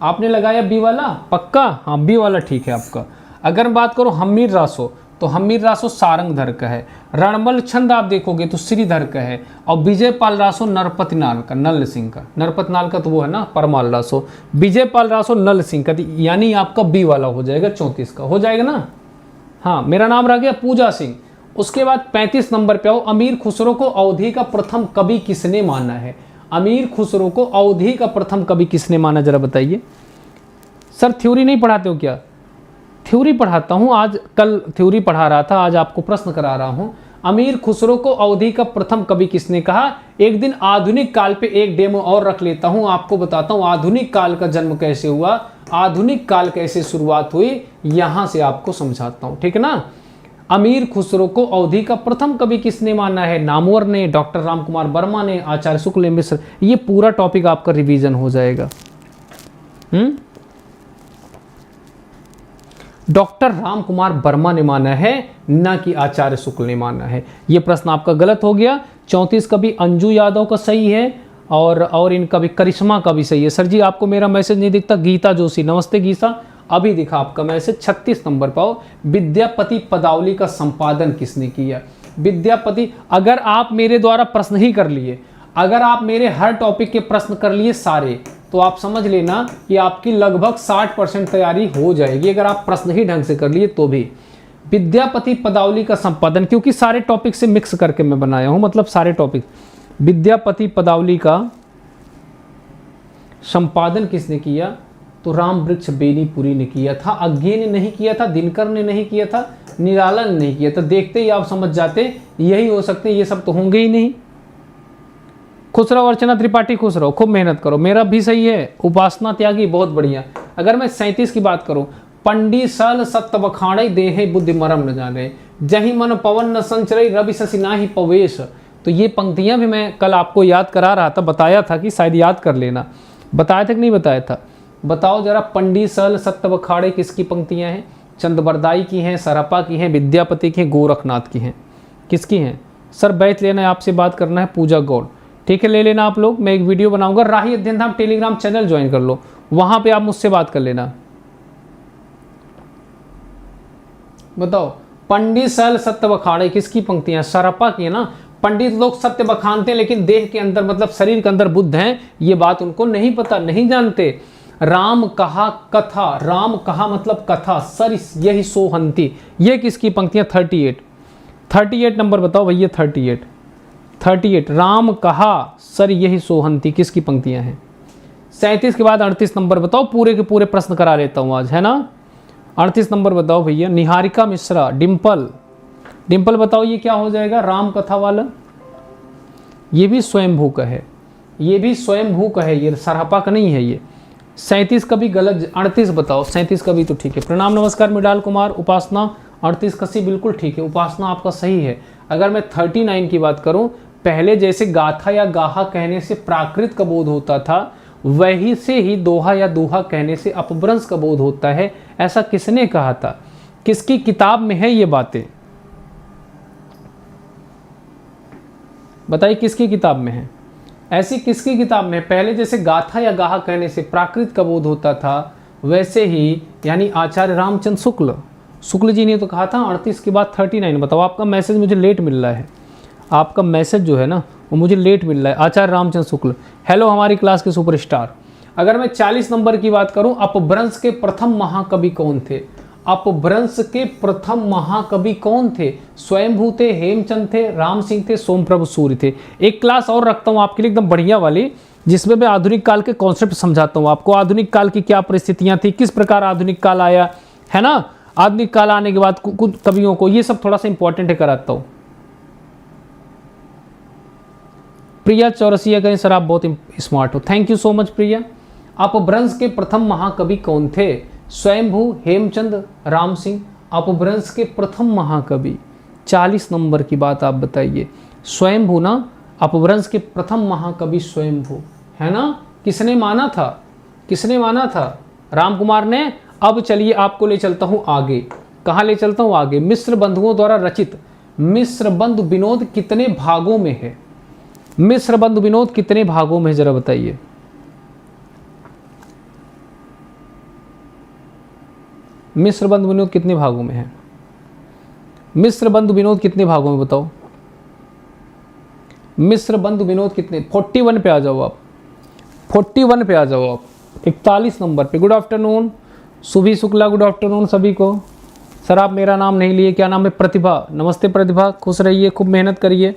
A: आपने लगाया बी वाला, पक्का? हाँ बी वाला ठीक है आपका। अगर बात करो हमीर रासो, तो हमीर रासो सारंगधर का है। रणमल छंद आप देखोगे तो श्रीधर का है। और विजय पाल रासो नरपति नाल का, नल सिंह का। नरपति नाल का तो वो है ना परमाल रासो, विजय पाल रासो नल सिंह का, यानी आपका बी वाला हो जाएगा। 34 का हो जाएगा ना। हाँ मेरा नाम रह गया पूजा सिंह। उसके बाद 35 नंबर पे आओ। अमीर खुसरो को अवधी का प्रथम कवि किसने माना है? अमीर खुसरो को अवधी का प्रथम कवि किसने माना, जरा बताइए। सर थ्योरी नहीं पढ़ाते हो क्या? थ्योरी पढ़ाता हूँ, आज कल थ्योरी पढ़ा रहा था, आज आपको प्रश्न करा रहा हूँ। अमीर खुसरो को अवधी का प्रथम कवि किसने कहा? एक दिन आधुनिक काल पे एक डेमो और रख लेता हूँ, आपको बताता हूँ आधुनिक काल का जन्म कैसे हुआ, आधुनिक काल कैसे शुरुआत हुई, यहां से आपको समझाता हूँ, ठीक है ना। अमीर खुसरो को अवधी का प्रथम कवि किसने माना है? नामवर ने, डॉक्टर रामकुमार वर्मा ने, आचार्य शुक्ल मिश्र। ये पूरा टॉपिक आपका रिवीजन हो जाएगा। डॉक्टर रामकुमार वर्मा ने माना है, ना कि आचार्य शुक्ल ने माना है। यह प्रश्न आपका गलत हो गया। 34 कवि अंजू यादव का सही है। और इनका भी, करिश्मा का भी सही है। सर जी आपको मेरा मैसेज नहीं दिखता। गीता जोशी, नमस्ते गीता, अभी दिखा आपका मैसेज। 36 नंबर पाओ, विद्यापति पदावली का संपादन किसने किया? विद्यापति। अगर आप मेरे द्वारा प्रश्न ही कर लिए, अगर आप मेरे हर टॉपिक के प्रश्न कर लिए सारे, तो आप समझ लेना कि आपकी लगभग 60% तैयारी हो जाएगी, अगर आप प्रश्न ही ढंग से कर लिए तो भी। विद्यापति पदावली का संपादन, क्योंकि सारे टॉपिक से मिक्स करके मैं बनाया हूं, मतलब सारे टॉपिक। विद्यापति पदावली का संपादन किसने किया? तो राम वृक्ष बेनीपुरी ने किया था। अज्ञे ने नहीं किया था, दिनकर ने नहीं किया था, निराला ने नहीं किया था। देखते ही आप समझ जाते यही हो सकते हैं, ये सब तो होंगे ही नहीं। खुश रहो अर्चना त्रिपाठी, खुश रहो, खूब मेहनत करो। मेरा भी सही है। उपासना त्यागी, बहुत बढ़िया। अगर मैं 37 की बात करूं, पंडी सल सत्य बखाड़े देहे बुद्धि मरम न जाने, जही मन पवन न संचरई रवि शशि नाहि पवेश। तो ये पंक्तियां भी मैं कल आपको याद करा रहा था, बताया था कि शायद याद कर लेना। बताया था कि नहीं बताया था? बताओ जरा, पंडी सल सत्य बखाड़े किसकी पंक्तियां हैं? चंद्रबरदाई की हैं, सरपा की हैं, विद्यापति की हैं, गोरखनाथ की हैं। किसकी हैं? सर बैच लेना है, आपसे बात करना है, पूजा गौड़। ठीक है, ले लेना आप लोग। मैं एक वीडियो बनाऊंगा, राही अध्ययन धाम टेलीग्राम चैनल ज्वाइन कर लो, वहां पे आप मुझसे बात कर लेना। बताओ, पंडित सल सत्य बखाड़े किसकी पंक्तियां? सरपा की है ना। पंडित लोग सत्य बखानते हैं, लेकिन देह के अंदर, मतलब शरीर के अंदर बुद्ध हैं, ये बात उनको नहीं पता, नहीं जानते। राम कहा कथा, राम कहा मतलब कथा, सर यही सोहंती, ये किसकी पंक्तियां? 38 नंबर बताओ भैया। 38 राम कहा सर यही सोहंती, किसकी पंक्तियां हैं? 37 के बाद 38 नंबर बताओ। पूरे के पूरे प्रश्न करा लेता हूं आज, है ना। 38 नंबर बताओ भैया। निहारिका मिश्रा, डिम्पल बताओ ये क्या हो जाएगा? राम कथा वाला। ये भी स्वयंभू का है, ये भी स्वयंभू का है, ये सरहपा का नहीं है ये। 37 का भी गलत। 38 बताओ। 37 का भी तो ठीक है। प्रणाम नमस्कार मृणाल कुमार। उपासना 38 का सी बिल्कुल ठीक है, उपासना आपका सही है। अगर मैं 39 की बात करूं, पहले जैसे गाथा या गाहा कहने से प्राकृत का बोध होता था, वही से ही दोहा या दोहा कहने से अपभ्रंश का बोध होता है। ऐसा किसने कहा था? किसकी किताब में है ये बातें? बताइए किसकी किताब में है? ऐसी किसकी किताब में? पहले जैसे गाथा या गाहा कहने से प्राकृत का बोध होता था, वैसे ही, यानी आचार्य रामचंद्र शुक्ल जी ने तो कहा था। 38 के बाद 39 बताओ। आपका मैसेज मुझे लेट मिल रहा है, आपका मैसेज जो है ना वो मुझे लेट मिल रहा है। आचार्य रामचंद्र शुक्ल, हेलो हमारी क्लास के सुपरस्टार। अगर मैं 40 नंबर की बात करूं, अपभ्रंश के प्रथम महाकवि कौन थे? अपभ्रंश के प्रथम महाकवि कौन थे? स्वयंभू थे, हेमचंद थे, राम सिंह थे, सोमप्रभु सूर्य थे। एक क्लास और रखता हूं आपके लिए एकदम बढ़िया वाली, जिसमें मैं आधुनिक काल के कॉन्सेप्ट समझाता हूं आपको। आधुनिक काल की क्या परिस्थितियां थी, किस प्रकार आधुनिक काल आया, है ना। आधुनिक काल आने के बाद कुछ कवियों को, ये सब थोड़ा सा इंपॉर्टेंट है, कराता हूं। प्रिया चौरसिया कहें सर आप बहुत स्मार्ट हो, थैंक यू सो मच प्रिया। अपभ्रंश के प्रथम महाकवि कौन थे? स्वयंभू, हेमचंद, राम सिंह। अपभ्रंश के प्रथम महाकवि। 40 नंबर की बात आप बताइए। स्वयंभू ना, अपभ्रंश के प्रथम महाकवि स्वयंभू, है ना। किसने माना था? किसने माना था? राम कुमार ने। अब चलिए आपको ले चलता हूं आगे। कहाँ ले चलता हूं? आगे। मिश्र बंधुओं द्वारा रचित मिश्र बंधु विनोद कितने भागों में है? मिश्र बंधु विनोद कितने भागों में, जरा बताइए। मिश्र बंधु विनोद कितने भागों में है? मिश्र बंधु विनोद कितने भागों में बताओ? मिश्र बंधु विनोद कितने? 41 पे आ जाओ आप, 41 पे आ जाओ आप, 41 नंबर पे। Good afternoon सुभी Shukla, good afternoon सभी को। सर आप मेरा नाम नहीं लिए, क्या नाम है? प्रतिभा। नमस्ते प्रतिभा, खुश रहिए, खूब मेहनत करिए।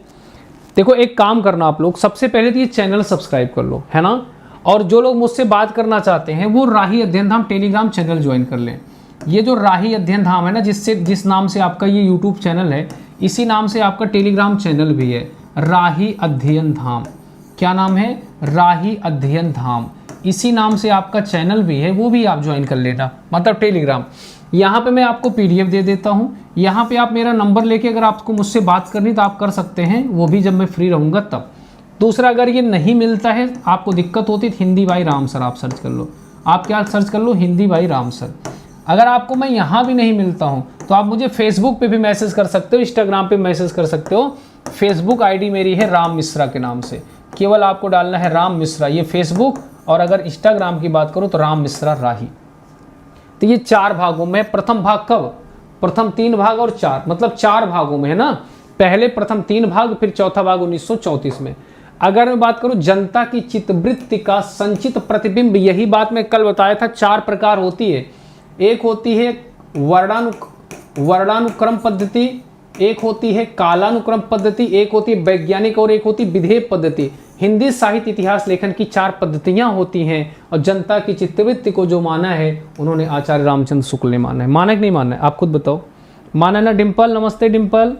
A: देखो एक काम करना आप लोग, सबसे पहले तो ये चैनल सब्सक्राइब कर लो, है ना। और जो लोग मुझसे बात करना चाहते हैं वो राही अध्ययन धाम टेलीग्राम चैनल ज्वाइन कर लें। ये जो राही अध्ययन धाम है ना, जिस नाम से आपका ये यूट्यूब चैनल है, इसी नाम से आपका टेलीग्राम चैनल भी है, राही अध्ययन धाम। क्या नाम है? राही अध्ययन धाम। इसी नाम से आपका चैनल भी है, वो भी आप ज्वाइन कर लेना, मतलब टेलीग्राम। यहाँ पे मैं आपको PDF दे देता हूँ। यहाँ पे आप मेरा नंबर लेके अगर आपको मुझसे बात करनी तो आप कर सकते हैं, वो भी जब मैं फ्री रहूँगा तब। दूसरा, अगर ये नहीं मिलता है, आपको दिक्कत होती है, हिंदी भाई राम सर आप सर्च कर लो। आप क्या सर्च कर लो? हिंदी भाई राम सर। अगर आपको मैं यहाँ भी नहीं मिलता हूँ तो आप मुझे फेसबुक पे भी मैसेज कर सकते हो, इंस्टाग्राम पे मैसेज कर सकते हो। फेसबुक ID मेरी है राम मिश्रा के नाम से, केवल आपको डालना है राम मिश्रा, ये फेसबुक, और अगर इंस्टाग्राम की बात करूं तो राम मिश्रा राही। तो ये 4 भागों में, प्रथम भाग कब, प्रथम 3 भाग और 4, मतलब 4 भागों में है ना। पहले प्रथम 3 भाग, फिर चौथा भाग 1934 में। अगर मैं बात करूं जनता की चित्तवृत्ति का संचित प्रतिबिंब, यही बात मैं कल बताया था, 4 प्रकार होती है। एक होती है वर्णानुक्रम पद्धति, एक होती है कालानुक्रम पद्धति, एक होती है वैज्ञानिक, और एक होती है विधेय पद्धति। हिंदी साहित्य इतिहास लेखन की 4 पद्धतियां होती हैं, और जनता की चित्तवृत्ति को जो माना है उन्होंने आचार्य रामचंद्र शुक्ल ने माना है। माना कि नहीं माना है, आप खुद बताओ। माना ना डिम्पल, नमस्ते डिम्पल,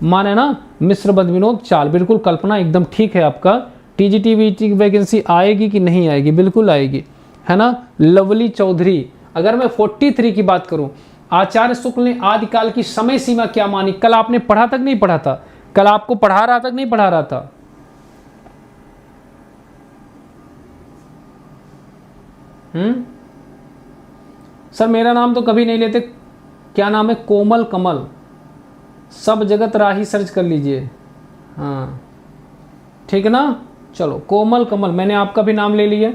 A: माने ना। मिश्र बद विनोद चाल, बिल्कुल कल्पना एकदम ठीक है आपका। टीजीटी वीटी की वैकेंसी आएगी कि नहीं आएगी, बिल्कुल आएगी, है ना। लवली चौधरी, अगर मैं 43 की बात करूं, आचार्य शुक्ल ने आदिकाल की समय सीमा क्या मानी, कल आपने पढ़ा तक नहीं पढ़ा था, कल आपको पढ़ा रहा तक नहीं पढ़ा रहा था। सर मेरा नाम तो कभी नहीं लेते, क्या नाम है, कोमल कमल, सब जगत राही सर्च कर लीजिए, हाँ ठीक है ना। चलो कोमल कमल, मैंने आपका भी नाम ले लिया,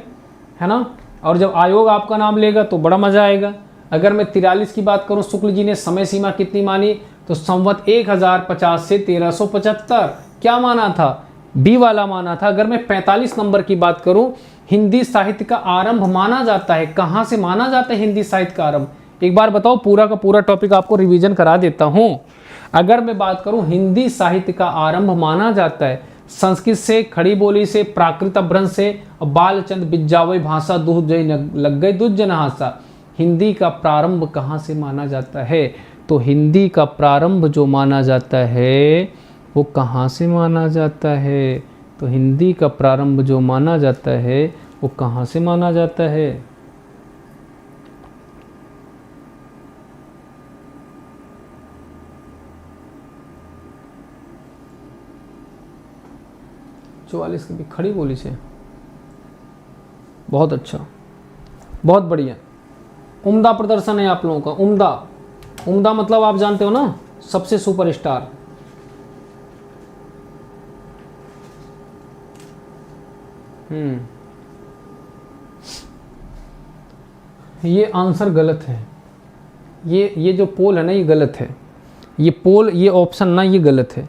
A: है ना। और जब आयोग आपका नाम लेगा तो बड़ा मजा आएगा। अगर मैं 43 की बात करूं, शुक्ल जी ने समय सीमा कितनी मानी, तो संवत 1050 से 1375, क्या माना था, बी वाला माना था। अगर मैं 45 नंबर की बात करूं, हिंदी साहित्य का आरंभ माना जाता है, कहां से माना जाता है हिंदी साहित्य का आरंभ, एक बार बताओ, पूरा का पूरा टॉपिक आपको रिवीजन करा देता हूं। अगर मैं बात करूं, हिंदी साहित्य का आरंभ माना जाता है संस्कृत से, खड़ी बोली से, प्राकृत अपभ्रंश से, बालचंद बिज्जावई भाषा दूध जय लग गई दुज्जन हासा। हिंदी का प्रारंभ कहाँ से माना जाता है, तो हिंदी का प्रारंभ जो माना जाता है वो कहाँ से माना जाता है, तो हिंदी का प्रारंभ जो माना जाता है वो कहाँ से माना जाता है। चौवालीस की भी खड़ी बोली से, बहुत अच्छा, बहुत बढ़िया, उम्दा प्रदर्शन है आप लोगों का। उम्दा, उम्दा मतलब आप जानते हो ना, सबसे सुपरस्टार। ये आंसर गलत है, ये जो पोल है ना ये गलत है, ये पोल, ये ऑप्शन ना ये गलत है।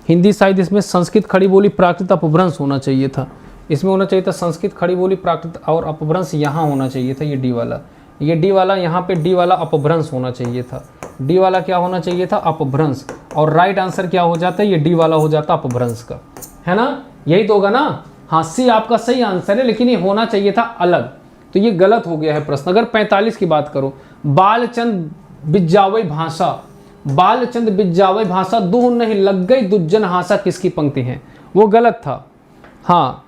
A: हिंदी साहित्य इसमें संस्कृत खड़ी बोली प्राकृत अपभ्रंश होना चाहिए था, इसमें होना चाहिए था संस्कृत खड़ी बोली प्राकृत और अपभ्रंश यहाँ होना चाहिए था, ये डी वाला, ये डी वाला, यहाँ पे डी वाला अपभ्रंश होना चाहिए था। डी वाला क्या होना चाहिए था, अपभ्रंश, और राइट आंसर क्या हो जाता है, ये डी वाला हो जाता अपभ्रंश का, है ना, यही तो होगा ना। हाँ सी आपका सही आंसर है, लेकिन ये होना चाहिए था अलग, तो ये गलत हो गया है प्रश्न। अगर 45 की बात करो, बालचंद बिज्जावई भाषा, बालचंद बिज्जावई भाषा दूह नहीं लग गई दुज्जन हासा, किसकी पंक्ति है, वो गलत था। हाँ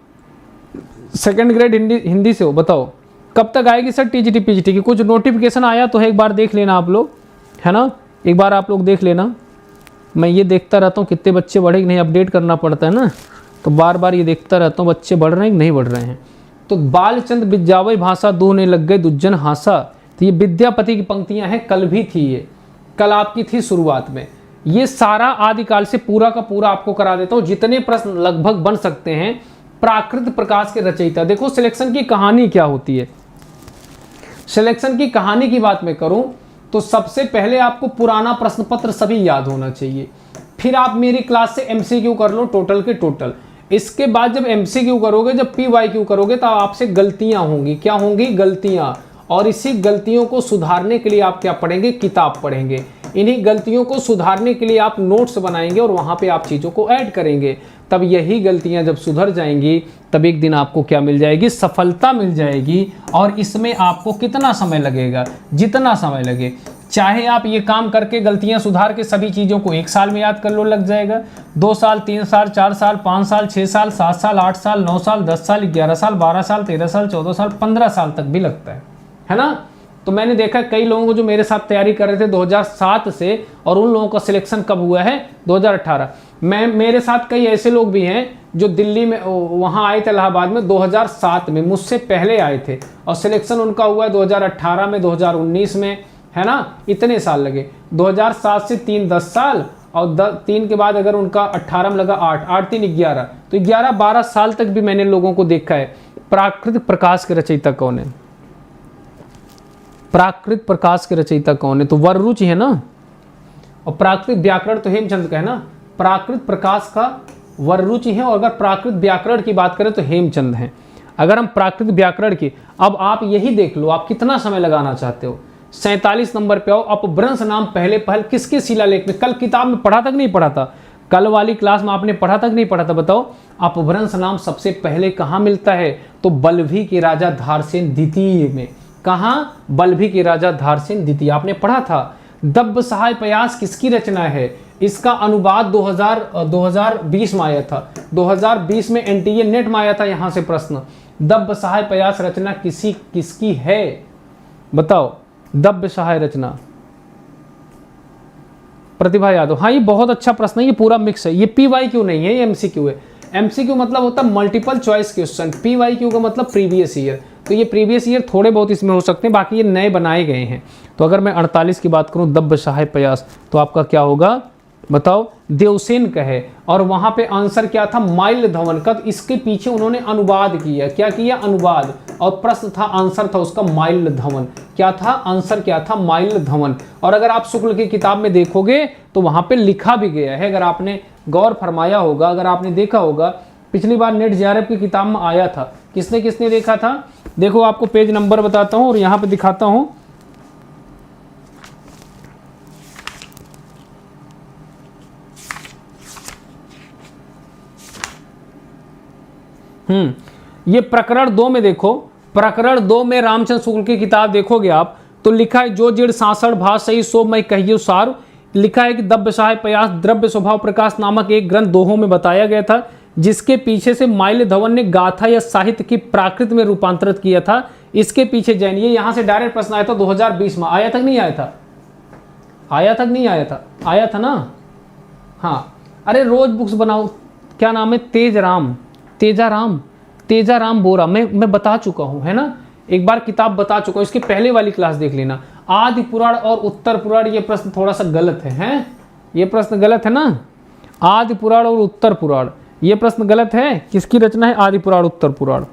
A: सेकंड ग्रेड हिंदी से हो, बताओ कब तक आएगी सर टीजीटी पीजीटी की, कुछ नोटिफिकेशन आया तो है, एक बार देख लेना आप लोग, है ना, एक बार आप लोग देख लेना। मैं ये देखता रहता हूँ कितने बच्चे बढ़े कि नहीं, अपडेट करना पड़ता है ना, तो बार बार ये देखता रहता हूँ बच्चे बढ़ रहे हैं कि नहीं बढ़ रहे हैं। तो बालचंद बिज्जावई भाषा दूह नहीं लग गई दुज्जन हासा, तो ये विद्यापति की पंक्तियां हैं, कल भी थी, ये कल आपकी थी शुरुआत में। ये सारा आदिकाल से पूरा का पूरा आपको करा देता हूँ, जितने प्रश्न लगभग बन सकते हैं। प्राकृत प्रकाश के रचयिता, देखो सिलेक्शन की कहानी क्या होती है। सिलेक्शन की कहानी की बात मैं करूं तो सबसे पहले आपको पुराना प्रश्न पत्र सभी याद होना चाहिए, फिर आप मेरी क्लास से एमसीक्यू कर लो टोटल के टोटल। इसके बाद जब एमसीक्यू करोगे, जब पीवाईक्यू करोगे, तो आपसे गलतियां होंगी, क्या होंगी, गलतियां, और इसी गलतियों को सुधारने के लिए आप क्या पढ़ेंगे, किताब पढ़ेंगे। इन्हीं गलतियों को सुधारने के लिए आप नोट्स बनाएंगे और वहां पे आप चीज़ों को ऐड करेंगे। तब यही गलतियां जब सुधर जाएंगी, तब एक दिन आपको क्या मिल जाएगी, सफलता मिल जाएगी। और इसमें आपको कितना समय लगेगा, जितना समय लगे, चाहे आप ये काम करके गलतियां सुधार के सभी चीज़ों को 1 साल में याद कर लो, लग जाएगा, 2 साल, 3 साल, 4 साल, 5 साल, 6 साल, 7 साल, 8 साल, 9 साल, 10 साल, 11 साल, 12 साल, 13 साल, 14 साल, 15 साल तक भी लगता है ना। तो मैंने देखा कई लोगों को जो मेरे साथ तैयारी कर रहे थे 2007 से, और उन लोगों का सिलेक्शन कब हुआ है, 2018। मेरे साथ कई ऐसे लोग भी हैं जो दिल्ली में वहाँ आए थे इलाहाबाद में 2007 में, मुझसे पहले आए थे, और सिलेक्शन उनका हुआ है 2018 में, 2019 में, है ना, इतने साल लगे। 2007 से 3 10 साल, और 3 के बाद अगर उनका 18 में लगा 8, 8 3 11, तो 11-12 साल तक भी मैंने लोगों को देखा है। प्राकृत प्रकाश के रचयिता कौन है? प्राकृत प्रकाश के रचयिता कौन है? तो वररुचि है ना। और प्राकृत व्याकरण तो हेमचंद का है ना। प्राकृत प्रकाश का वररुचि है, और अगर प्राकृत व्याकरण की बात करें तो हेमचंद है। अगर हम प्राकृत व्याकरण की, अब आप यही देख लो आप कितना समय लगाना चाहते हो। 47 नंबर पे आओ। अपभ्रंश नाम पहले पहल किसके शिलालेख में? कल किताब में पढ़ा तक नहीं पढ़ा था, कल वाली क्लास में आपने पढ़ा तक नहीं पढ़ा था? बताओ अपभ्रंश नाम सबसे पहले कहाँ मिलता है? तो बल्लभी के राजा धारसेन द्वितीय में। कहाँ? बल्लभी के राजा धारसेन द्वितीय, आपने पढ़ा था। दब्ब सहाय प्रयास किसकी रचना है? इसका अनुवाद 2020 में आया था। 2020 में एनटीए नेट में आया था, यहां से प्रश्न। दब्ब सहाय प्रयास रचना किसकी है? बताओ दब्ब सहाय रचना। प्रतिभा यादव। हाँ, ये बहुत अच्छा प्रश्न है, ये पूरा मिक्स है। ये PYQ नहीं है, ये MCQ है। MCQ मतलब होता है मल्टीपल चॉइस क्वेश्चन, PYQ का मतलब प्रीवियस ईयर। तो ये प्रीवियस ईयर थोड़े बहुत इसमें हो सकते हैं, बाकी ये नए बनाए गए हैं। तो अगर मैं 48 की बात करूं, दब्ब सहाय प्रयास, तो आपका क्या होगा? बताओ देवसेन का है। और वहां पे आंसर क्या था? माइल धवन का। इसके पीछे उन्होंने अनुवाद किया। क्या किया? अनुवाद। और प्रश्न था, आंसर था उसका माइल धवन। क्या था आंसर? क्या था? माइल धवन। और अगर आप शुक्ल की किताब में देखोगे तो वहां पे लिखा भी गया है, अगर आपने गौर फरमाया होगा, अगर आपने देखा होगा, पिछली बार नेट JRF की किताब में आया था। किसने किसने देखा था? देखो आपको पेज नंबर बताता हूं और यहां पे दिखाता हूं। ये प्रकरण 2 में देखो, प्रकरण 2 में रामचंद्र शुक्ल की किताब देखोगे आप तो लिखा है, जो जिड़ सांसठ भाष सही सो मैं कहियो सार। लिखा है कि दब्ब सहाय प्रयास द्रव्य स्वभाव प्रकाश नामक एक ग्रंथ दोहों में बताया गया था, जिसके पीछे से माइल धवन ने गाथा या साहित्य की प्राकृत में रूपांतरित किया था। इसके पीछे जानिए। यहां से डायरेक्ट प्रश्न आया था 2020 में। आया तक नहीं आया था? आया तक नहीं आया था? आया था ना। हाँ, अरे रोज बुक्स बनाओ। क्या नाम है? तेजाराम बोरा। मैं बता चुका हूं, है ना, एक बार किताब बता चुका हूं। इसके पहले वाली क्लास देख लेना। आदि पुराण और उत्तर पुराण, ये प्रश्न थोड़ा सा गलत है, हैं? ये प्रश्न गलत है ना। आदि पुराण और उत्तर पुराण, ये प्रश्न गलत है। किसकी रचना है? आदि पुराण उत्तर पुराण।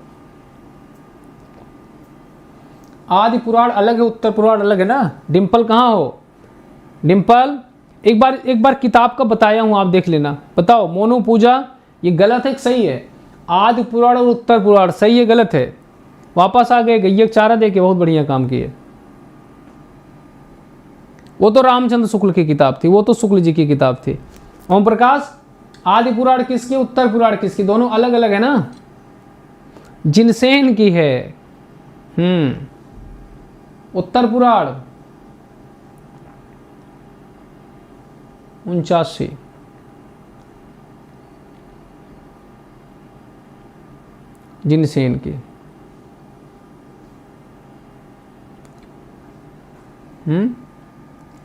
A: आदि पुराण अलग है, उत्तर पुराण अलग है ना। डिंपल कहाँ हो? डिंपल, एक बार किताब का बताया हूं, आप देख लेना। बताओ मोनो पूजा, ये गलत है कि सही है? आदि पुराण और उत्तर पुराण सही है गलत है? वापस आ गए, गैया चारा दे के बहुत बढ़िया काम किए। वो तो रामचंद्र शुक्ल की किताब थी, वो तो शुक्ल जी की किताब थी। ओम प्रकाश, आदि पुराण किसकी, उत्तर पुराण किसकी? दोनों अलग अलग है ना। जिनसेन की है। उत्तर पुराण 89। जिनसेन की।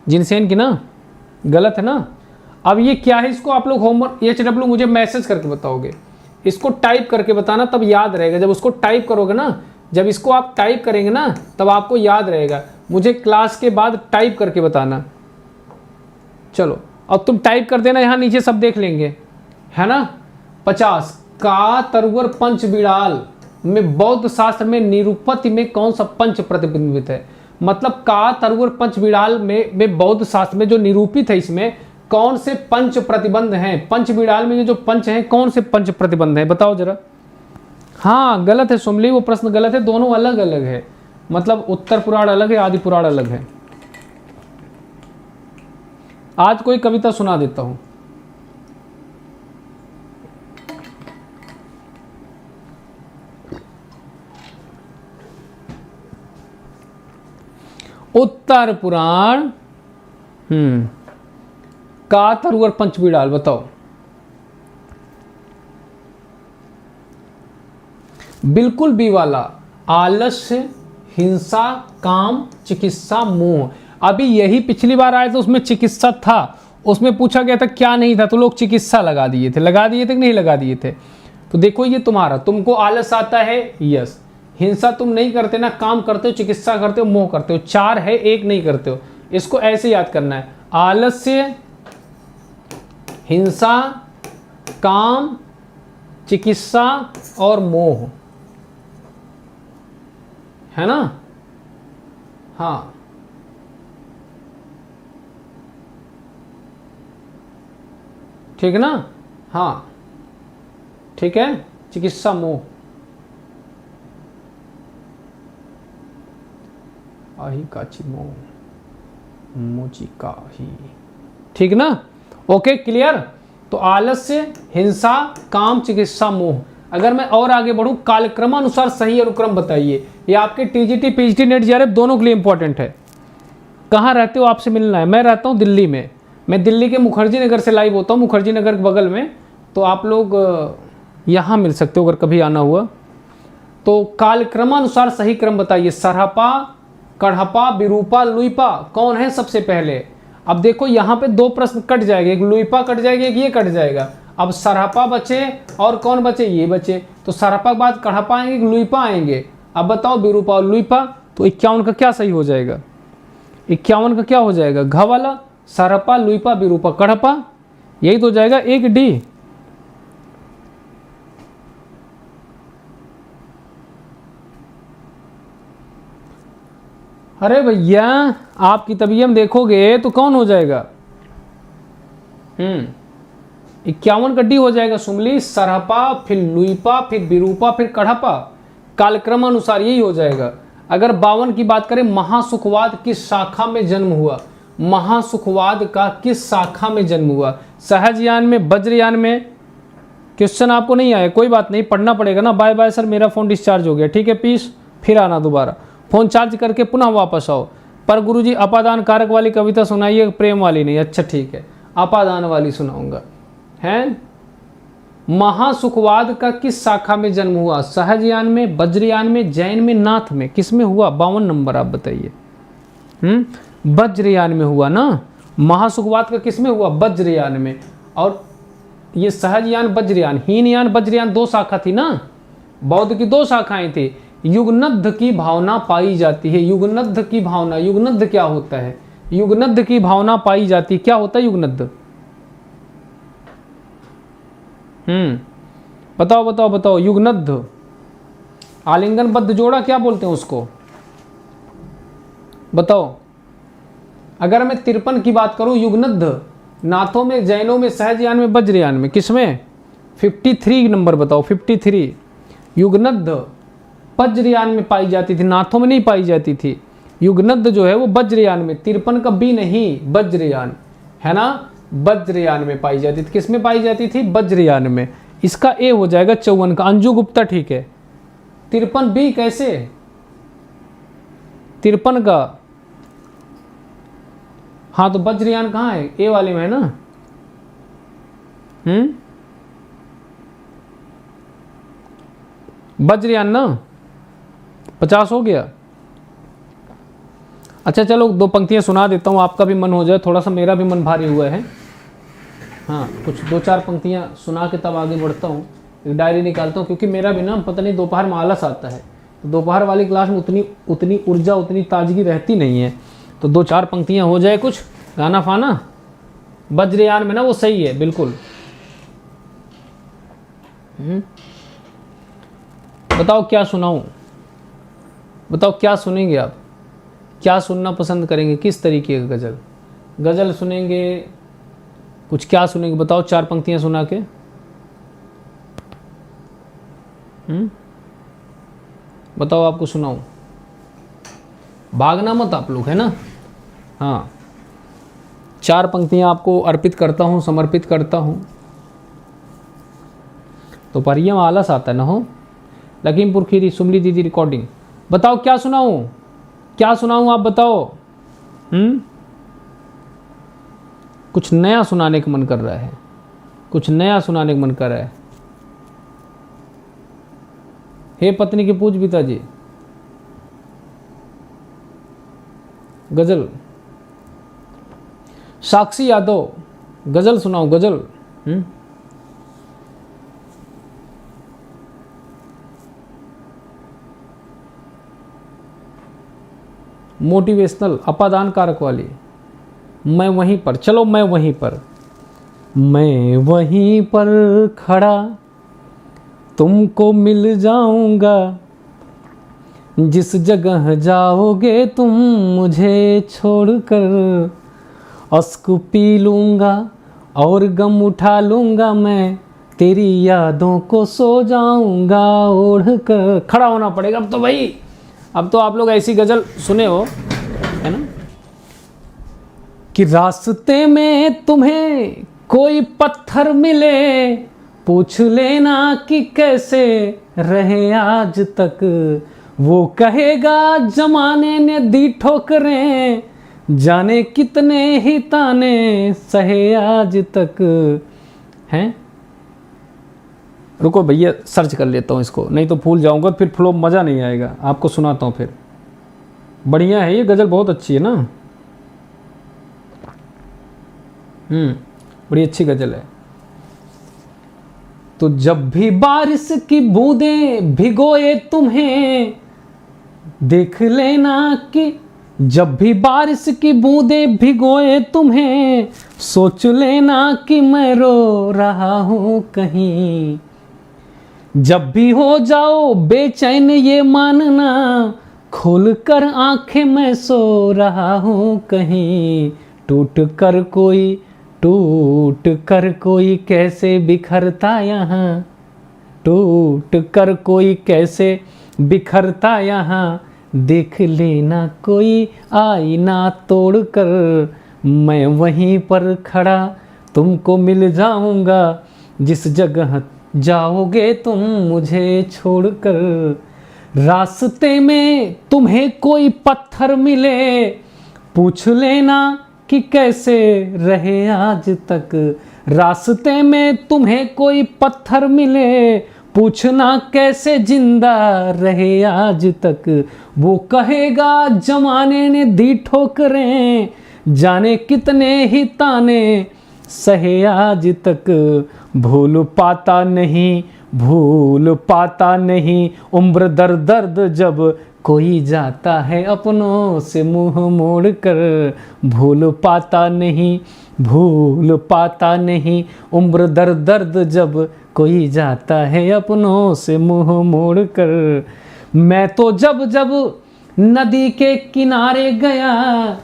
A: जिनसेन की ना, गलत है ना। अब ये क्या है? इसको आप लोग होमवर्क HW मुझे मैसेज करके बताओगे। इसको टाइप करके बताना, तब याद रहेगा। जब उसको टाइप करोगे ना, जब इसको आप टाइप करेंगे ना, तब आपको याद रहेगा। मुझे क्लास के बाद टाइप करके बताना। चलो अब तुम टाइप कर देना, यहाँ नीचे सब देख लेंगे, है ना। 50 का तरुवर पंच बिड़ाल में बौद्ध शास्त्र में निरूपति में कौन सा पंच प्रतिबिंबित है? मतलब का तरुवर पंच बिड़ाल में बौद्ध शास्त्र में जो निरूपित है, इसमें कौन से पंच प्रतिबंध हैं? पंच बिड़ाल में ये जो पंच हैं, कौन से पंच प्रतिबंध हैं? बताओ जरा। हाँ गलत है सुमली, वो प्रश्न गलत है। दोनों अलग अलग है, मतलब उत्तर पुराण अलग है, आदि पुराण अलग है। आज कोई कविता सुना देता हूं। उत्तर पुराण का तरुवर पंच बिड़ाल, बताओ। बिल्कुल बी वाला, आलस्य, हिंसा, काम, चिकित्सा, मोह। अभी यही पिछली बार आया था, उसमें चिकित्सा था। उसमें पूछा गया था क्या नहीं था, तो लोग चिकित्सा लगा दिए थे कि नहीं लगा दिए थे। तो देखो ये तुम्हारा, तुमको आलस आता है, यस। हिंसा तुम नहीं करते ना, काम करते हो, चिकित्सा करते हो, मोह करते हो। 4 है, 1 नहीं करते हो। इसको ऐसे याद करना है। आलस्य, हिंसा, काम, चिकित्सा और मोह, है ना। हाँ, ठीक है ना। हाँ ठीक है, चिकित्सा, मोह। आही काची मोह मोची का ही, ठीक ना। Okay clear. तो आलस्य, हिंसा, काम, चिकित्सा, मोह। अगर मैं और आगे बढ़ूं, कालक्रमानुसार सही अनुक्रम बताइए। ये आपके टीजीटी, पीजीटी, नेट, जेआरएफ दोनों के लिए इंपॉर्टेंट है। कहाँ रहते हो, आपसे मिलना है। मैं रहता हूँ दिल्ली में, मैं दिल्ली के मुखर्जी नगर से लाइव होता हूँ, मुखर्जी नगर के बगल में। तो आप लोग यहाँ मिल सकते हो अगर कभी आना हुआ तो। कालक्रमानुसार सही क्रम बताइए। सरहपा, कढ़पा, विरूपा, लुइपा कौन है सबसे पहले। अब देखो यहाँ पे दो प्रश्न कट जाएंगे, एक लुइपा कट जाएगा, एक ये कट जाएगा। अब सरहपा बचे और कौन बचे, ये बचे। तो सरहपा के बाद कढ़पा आएंगे, लुइपा आएंगे। अब बताओ विरूपा और लुइपा। तो 51 का क्या सही हो जाएगा, 51 का क्या हो जाएगा, घ वाला। सरहपा, लुइपा, विरूपा, कढ़पा, यही तो हो जाएगा, एक डी। अरे भैया आपकी तबीयत में देखोगे तो कौन हो जाएगा, 51 का डी हो जाएगा। सुमली, सरहपा, फिर लुइपा, फिर विरूपा, फिर कढ़पा। कालक्रम अनुसार यही हो जाएगा। अगर 52 की बात करें, महासुखवाद किस शाखा में जन्म हुआ, महासुखवाद का किस शाखा में जन्म हुआ। सहजयान में, वज्रयान में। क्वेश्चन आपको नहीं आया, कोई बात नहीं, पढ़ना पड़ेगा ना। बाय बाय सर, मेरा फोन डिस्चार्ज हो गया, ठीक है पीस, फिर आना दोबारा। फोन चार्ज करके पुनः वापस आओ। पर गुरुजी अपादान कारक वाली कविता सुनाइए, प्रेम वाली नहीं। अच्छा ठीक है, अपादान वाली सुनाऊंगा। हैं, महासुखवाद का किस शाखा में जन्म हुआ, सहजयान में, वज्रयान में, जैन में, नाथ में, किस में हुआ। 52 नंबर आप बताइए। वज्रयान में हुआ ना। महासुखवाद का किस में हुआ, वज्रयान में। और ये सहजयान, वज्रयान, हीनयान, वज्रयान दो शाखा थी ना, बौद्ध की दो शाखाएं थी। युगनद्ध की भावना पाई जाती है, युगनद्ध की भावना। युगनद्ध क्या होता है, युगनद्ध की भावना पाई जाती है। क्या होता है युगनद्ध, बताओ बताओ बताओ। युगनद्ध, आलिंगनबद्ध जोड़ा क्या बोलते हैं उसको, बताओ। अगर मैं 53 की बात करूं, युगनद्ध नाथों में, जैनों में, सहजयान में, वज्रयान में, किसमें, 53 नंबर बताओ। 53 युगनद्ध वज्रयान में पाई जाती थी, नाथों में नहीं पाई जाती थी। युगनद्ध जो है वो वज्रयान में, 53 का बी नहीं, वज्रयान है ना, वज्रयान में पाई जाती थी। किस में पाई जाती थी, वज्रयान में। इसका ए हो जाएगा 54 का। अंजू गुप्ता ठीक है। 53 बी कैसे, 53 का, हाँ तो वज्रयान कहाँ है, ए वाले में है ना। वज्रयान ना, 50 हो गया। अच्छा चलो दो पंक्तियां सुना देता हूँ, आपका भी मन हो जाए, थोड़ा सा मेरा भी मन भारी हुआ है। हाँ कुछ 2-4 पंक्तियां सुना के तब आगे बढ़ता हूँ। एक डायरी निकालता हूँ, क्योंकि मेरा भी ना पता नहीं दोपहर में आलस आता है। तो दोपहर वाली क्लास में उतनी ऊर्जा, उतनी ताजगी रहती नहीं है। तो 2-4 पंक्तियां हो जाए, कुछ गाना फाना। वज्रयान में ना वो सही है बिल्कुल। बताओ क्या सुनाऊं, बताओ क्या सुनेंगे आप, क्या सुनना पसंद करेंगे, किस तरीके का गज़ल, गज़ल सुनेंगे, कुछ क्या सुनेंगे बताओ। 4 पंक्तियां सुना के। बताओ आपको सुनाऊं, भागना मत आप लोग, है ना। हाँ 4 पंक्तियां आपको अर्पित करता हूं, समर्पित करता हूं। तो परियम आलस आता ना हो। लखीमपुर खीरी, सुमली दीदी रिकॉर्डिंग। बताओ क्या सुनाऊं, क्या सुनाऊं आप बताओ। कुछ नया सुनाने का मन कर रहा है, कुछ नया सुनाने का मन कर रहा है। हे पत्नी के पूज पिताजी, गजल। साक्षी यादव, गजल सुनाओ, गजल। मोटिवेशनल, अपादान कारक वाली। मैं वहीं पर, चलो मैं वहीं पर। मैं वहीं पर खड़ा तुमको मिल जाऊंगा, जिस जगह जाओगे तुम मुझे छोड़कर। अश्क पी लूँगा और गम उठा लूँगा मैं, तेरी यादों को सो जाऊँगा ओढ़ कर। खड़ा होना पड़ेगा अब तो भाई, अब तो आप लोग ऐसी गज़ल सुने हो, है ना, कि रास्ते में तुम्हें कोई पत्थर मिले, पूछ लेना कि कैसे रहे आज तक। वो कहेगा जमाने ने दी ठोकरें, जाने कितने ही ताने सहे आज तक। हैं, रुको भैया सर्च कर लेता हूँ इसको, नहीं तो भूल जाऊंगा, फिर फ्लो मज़ा नहीं आएगा। आपको सुनाता हूँ फिर। बढ़िया है ये गज़ल, बहुत अच्छी है ना। बड़ी अच्छी गज़ल है। तो जब भी बारिश की बूंदें भिगोए तुम्हें, देख लेना कि जब भी बारिश की बूंदें भिगोए तुम्हें, सोच लेना कि मैं रो रहा हूँ कहीं। जब भी हो जाओ बेचैन ये मानना, खोल कर आंखें मैं सो रहा हूँ कहीं। टूट कर कोई कैसे बिखरता यहाँ, टूट कर कोई कैसे बिखरता यहाँ, देख लेना कोई आईना तोड़ कर। मैं वहीं पर खड़ा तुमको मिल जाऊंगा, जिस जगह जाओगे तुम मुझे छोड़कर। रास्ते में तुम्हें कोई पत्थर मिले, पूछ लेना कि कैसे रहे आज तक। रास्ते में तुम्हें कोई पत्थर मिले, पूछना कैसे जिंदा रहे आज तक। वो कहेगा जमाने ने दी ठोकरें, जाने कितने ही ताने सहे आज तक। भूल पाता नहीं उम्र दर दर्द, जब कोई जाता है अपनों से मुंह मोड़ कर। भूल पाता नहीं उम्र दर दर्द, जब कोई जाता है अपनों से मुंह मोड़ कर। मैं तो जब नदी के किनारे गया,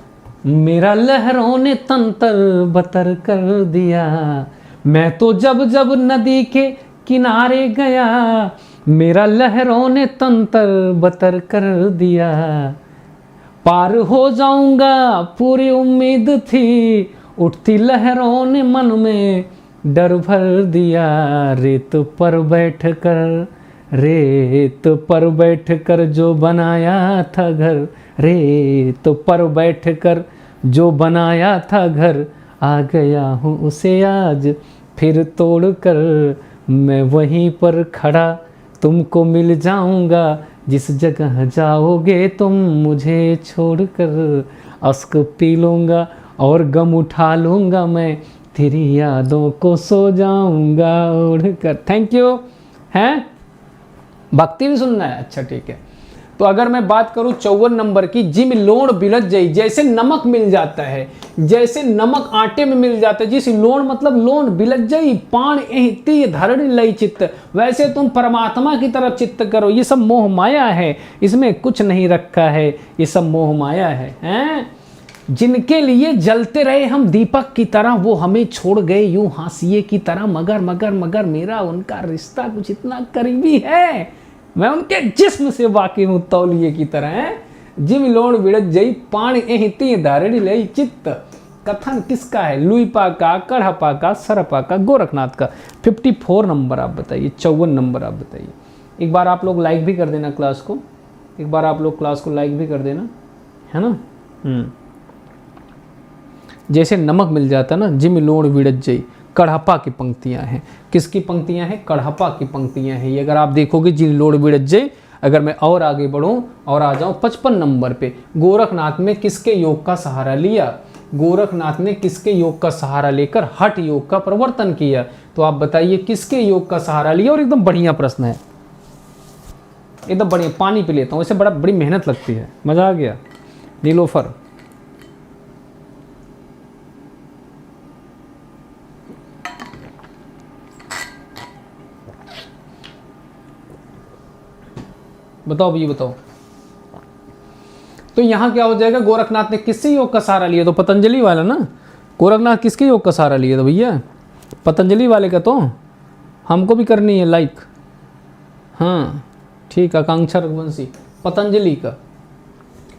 A: मेरा लहरों ने तंतर बतर कर दिया। मैं तो जब नदी के किनारे गया, मेरा लहरों ने तंतर बतर कर दिया। पार हो जाऊंगा पूरी उम्मीद थी, उठती लहरों ने मन में डर भर दिया। रेत पर बैठकर जो बनाया था घर, रेत पर बैठकर जो बनाया था घर, आ गया हूँ उसे आज फिर तोड़कर। मैं वहीं पर खड़ा तुमको मिल जाऊंगा, जिस जगह जाओगे तुम मुझे छोड़कर। अश्क पी लूँगा और गम उठा लूँगा मैं, तेरी यादों को सो जाऊंगा ओढ़कर। Thank you. हैं, भक्ति भी सुनना है, अच्छा ठीक है। तो अगर मैं बात करूं 54 नंबर की, जिम लोण बिलज जाई, जैसे नमक मिल जाता है, जैसे नमक आटे में मिल जाता है, जिस लोण मतलब लोण बिलज जाई, पाण एहती धरण लई चित्त, वैसे तुम परमात्मा की तरफ चित्त करो। ये सब मोह माया है, इसमें कुछ नहीं रखा है, ये सब मोह माया है। हैं, जिनके लिए जलते रहे हम दीपक की तरह, वो हमें छोड़ गए यूं हाशिए की तरह। मगर मेरा उनका रिश्ता कुछ इतना करीबी है, मैं उनके जिस्म से वाकिफ हूँ तौलिए की तरह। है, जिम लोण बिड़त जई, पाण एहती धारणी लई चित्त। कथन किसका है? लुईपा का, कढ़पा का, सरपा का, गोरखनाथ का। 54 नंबर आप बताइए, 54 नंबर आप बताइए। एक बार आप लोग लाइक भी कर देना क्लास को, एक बार आप लोग क्लास को लाइक भी कर देना, है ना। जैसे नमक मिल जाता ना, जिम लोण बिड़त जई, कढ़पा की पंक्तियां हैं। किसकी पंक्तियां हैं? कढ़पा की पंक्तियां हैं ये। अगर आप देखोगे जिम लोण बिड़त जई, अगर मैं और आगे बढ़ूं और आ जाऊं 55 नंबर पे, गोरखनाथ ने किसके योग का सहारा लिया? गोरखनाथ ने किसके योग का सहारा लेकर हठ योग का प्रवर्तन किया? तो आप बताइए किसके योग का सहारा लिया? और एकदम बढ़िया प्रश्न है, एकदम बढ़िया। पानी पी लेता हूँ, इसे बड़ी मेहनत लगती है। मजा आ गया। नीलोफर, बताओ भैया बताओ। तो यहाँ क्या हो जाएगा, गोरखनाथ ने किससे योग का सहारा लिया? तो पतंजलि वाला ना। गोरखनाथ किसके योग का सहारा लिया था भैया? पतंजलि वाले का। तो हमको भी करनी है लाइक। हाँ ठीक, आकांक्षा रघुवंशी, पतंजलि का।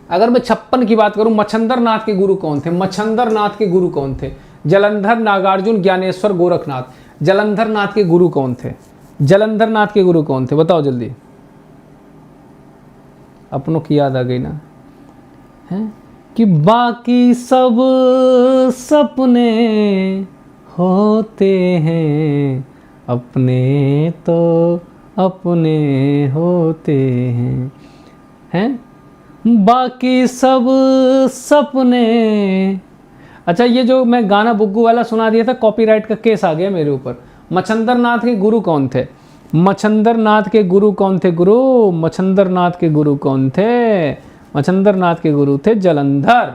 A: अगर मैं 56 की बात करूं, मच्छंदर नाथ के गुरु कौन थे? मच्छंदर नाथ के गुरु कौन थे? जलंधर, नागार्जुन, ज्ञानेश्वर, गोरखनाथ। जलंधर नाथ के गुरु कौन थे? जलंधर नाथ के गुरु कौन थे? बताओ जल्दी। अपनों की याद आ गई ना है कि बाकी सब सपने होते हैं, अपने तो अपने होते हैं बाकी सब सपने। अच्छा, ये जो मैं गाना बुग्गू वाला सुना दिया था, कॉपीराइट का केस आ गया मेरे ऊपर। मच्छंदर नाथ के गुरु कौन थे? मच्छंदर नाथ के गुरु कौन थे? गुरु मच्छंदर नाथ के गुरु कौन थे? मच्छंदर नाथ के गुरु थे जलंधर।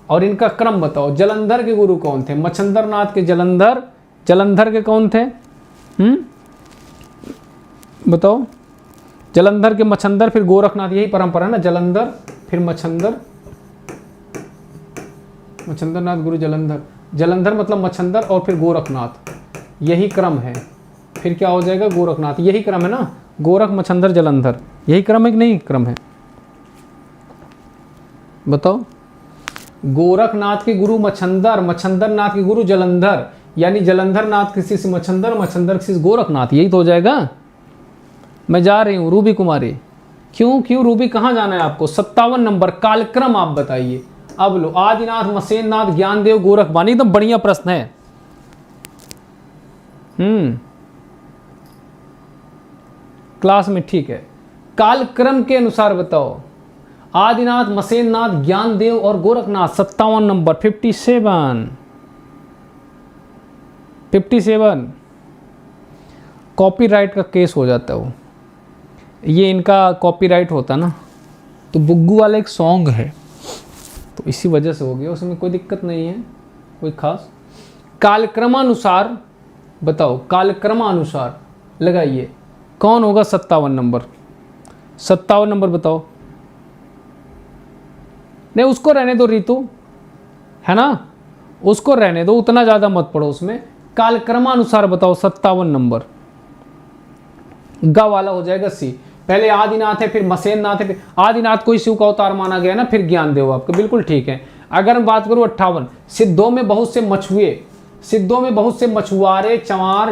A: और इनका क्रम बताओ। जलंधर के गुरु कौन थे? मच्छंदर नाथ के जलंधर। जलंधर के कौन थे? बताओ। जलंधर के मच्छंदर, फिर गोरखनाथ, यही परंपरा है ना। जलंधर फिर मच्छंदर, मच्छंदर नाथ गुरु जलंधर। जलंधर मतलब मच्छंदर और फिर गोरखनाथ, यही क्रम है। फिर क्या हो जाएगा? गोरखनाथ, यही क्रम है ना। गोरख, मच्छंदर, जलंधर, यही क्रम है कि नहीं क्रम है? बताओ। गोरखनाथ के गुरु मच्छंदर, मच्छंदर नाथ के गुरु जलंधर, यानी जलंधर नाथ किसी से मच्छंदर, मच्छंदर किसी से गोरखनाथ, यही तो हो जाएगा। मैं जा रही हूँ रूबी कुमारी। क्यों रूबी, कहाँ जाना है आपको? 57 नंबर कालक्रम आप बताइए। अब लो, आदिनाथ, मसेननाथ, ज्ञानदेव, गोरखवाणी। एकदम बढ़िया प्रश्न है। क्लास में ठीक है। कालक्रम के अनुसार बताओ। आदिनाथ, मसेननाथ, ज्ञानदेव और गोरखनाथ। 57 नंबर, 57 कॉपीराइट का केस हो जाता है। वो ये इनका कॉपीराइट होता ना, तो बुग्गू वाला एक सॉन्ग है, तो इसी वजह से हो गया। उसमें कोई दिक्कत नहीं है कोई खास। कालक्रमानुसार बताओ, कालक्रमानुसार लगाइए कौन होगा 57 नंबर? 57 नंबर बताओ। नहीं, उसको रहने दो रितु, है ना, उसको रहने दो, उतना ज़्यादा मत पढ़ो उसमें। कालक्रमानुसार बताओ 57 नंबर। ग वाला हो जाएगा सी। पहले आदिनाथ है, फिर मसेननाथ है, फिर आदिनाथ कोई शिव का अवतार माना गया ना, फिर ज्ञानदेव आपका बिल्कुल ठीक है। अगर मैं बात करूं 58, सिद्धों में बहुत से मछुए, सिद्धों में बहुत से मछुआरे, चमार,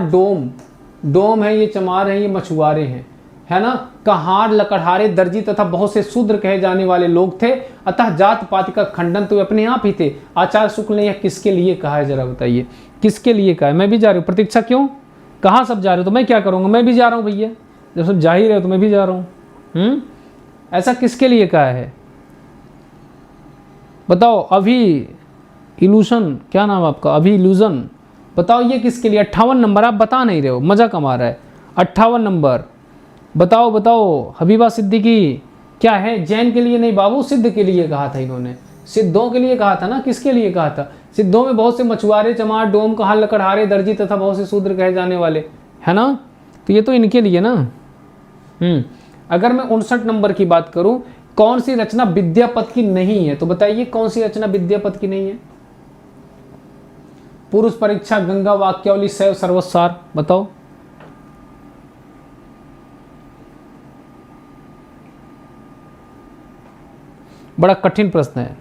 A: डोम है, ये चमार है, ये मछुआरे हैं, है ना। कहार, लकड़हारे, दर्जी तथा बहुत से शूद्र कहे जाने वाले लोग थे। अतः जात पाति का खंडन तो अपने आप ही थे। आचार्य शुक्ल ने यह किसके लिए कहा है, जरा बताइए किसके लिए कहा है? मैं भी जा रही हूँ। प्रतीक्षा क्यों, कहाँ सब जा रहे हो? तो मैं क्या करूँगा, मैं भी जा रहा हूँ भैया। जब सब जा ही रहे हो तो मैं भी जा रहा हूँ। ऐसा किसके लिए कहा है बताओ? अभी इल्यूशन, क्या नाम आपका? अभी इल्यूजन, बताओ ये किसके लिए? 58 नंबर आप बता नहीं रहे हो, मजा कमा रहा है। 58 नंबर बताओ बताओ। हबीबा सिद्दीकी क्या है? जैन के लिए नहीं बाबू, सिद्ध के लिए कहा था इन्होंने, सिद्धों के लिए कहा था ना। किसके लिए कहा था? सिद्धों में बहुत से मछुआरे, चमार, डोम, कहार, लकड़हारे, दर्जी तथा बहुत से शूद्र कहे जाने वाले, है ना। तो ये तो इनके लिए ना। अगर मैं 59 नंबर की बात करूं, कौन सी रचना विद्यापति की नहीं है? तो बताइए कौन सी रचना विद्यापति की नहीं है? पुरुष परीक्षा, गंगा वाक्यावली, शैव सर्वसार, बताओ। बड़ा कठिन प्रश्न है।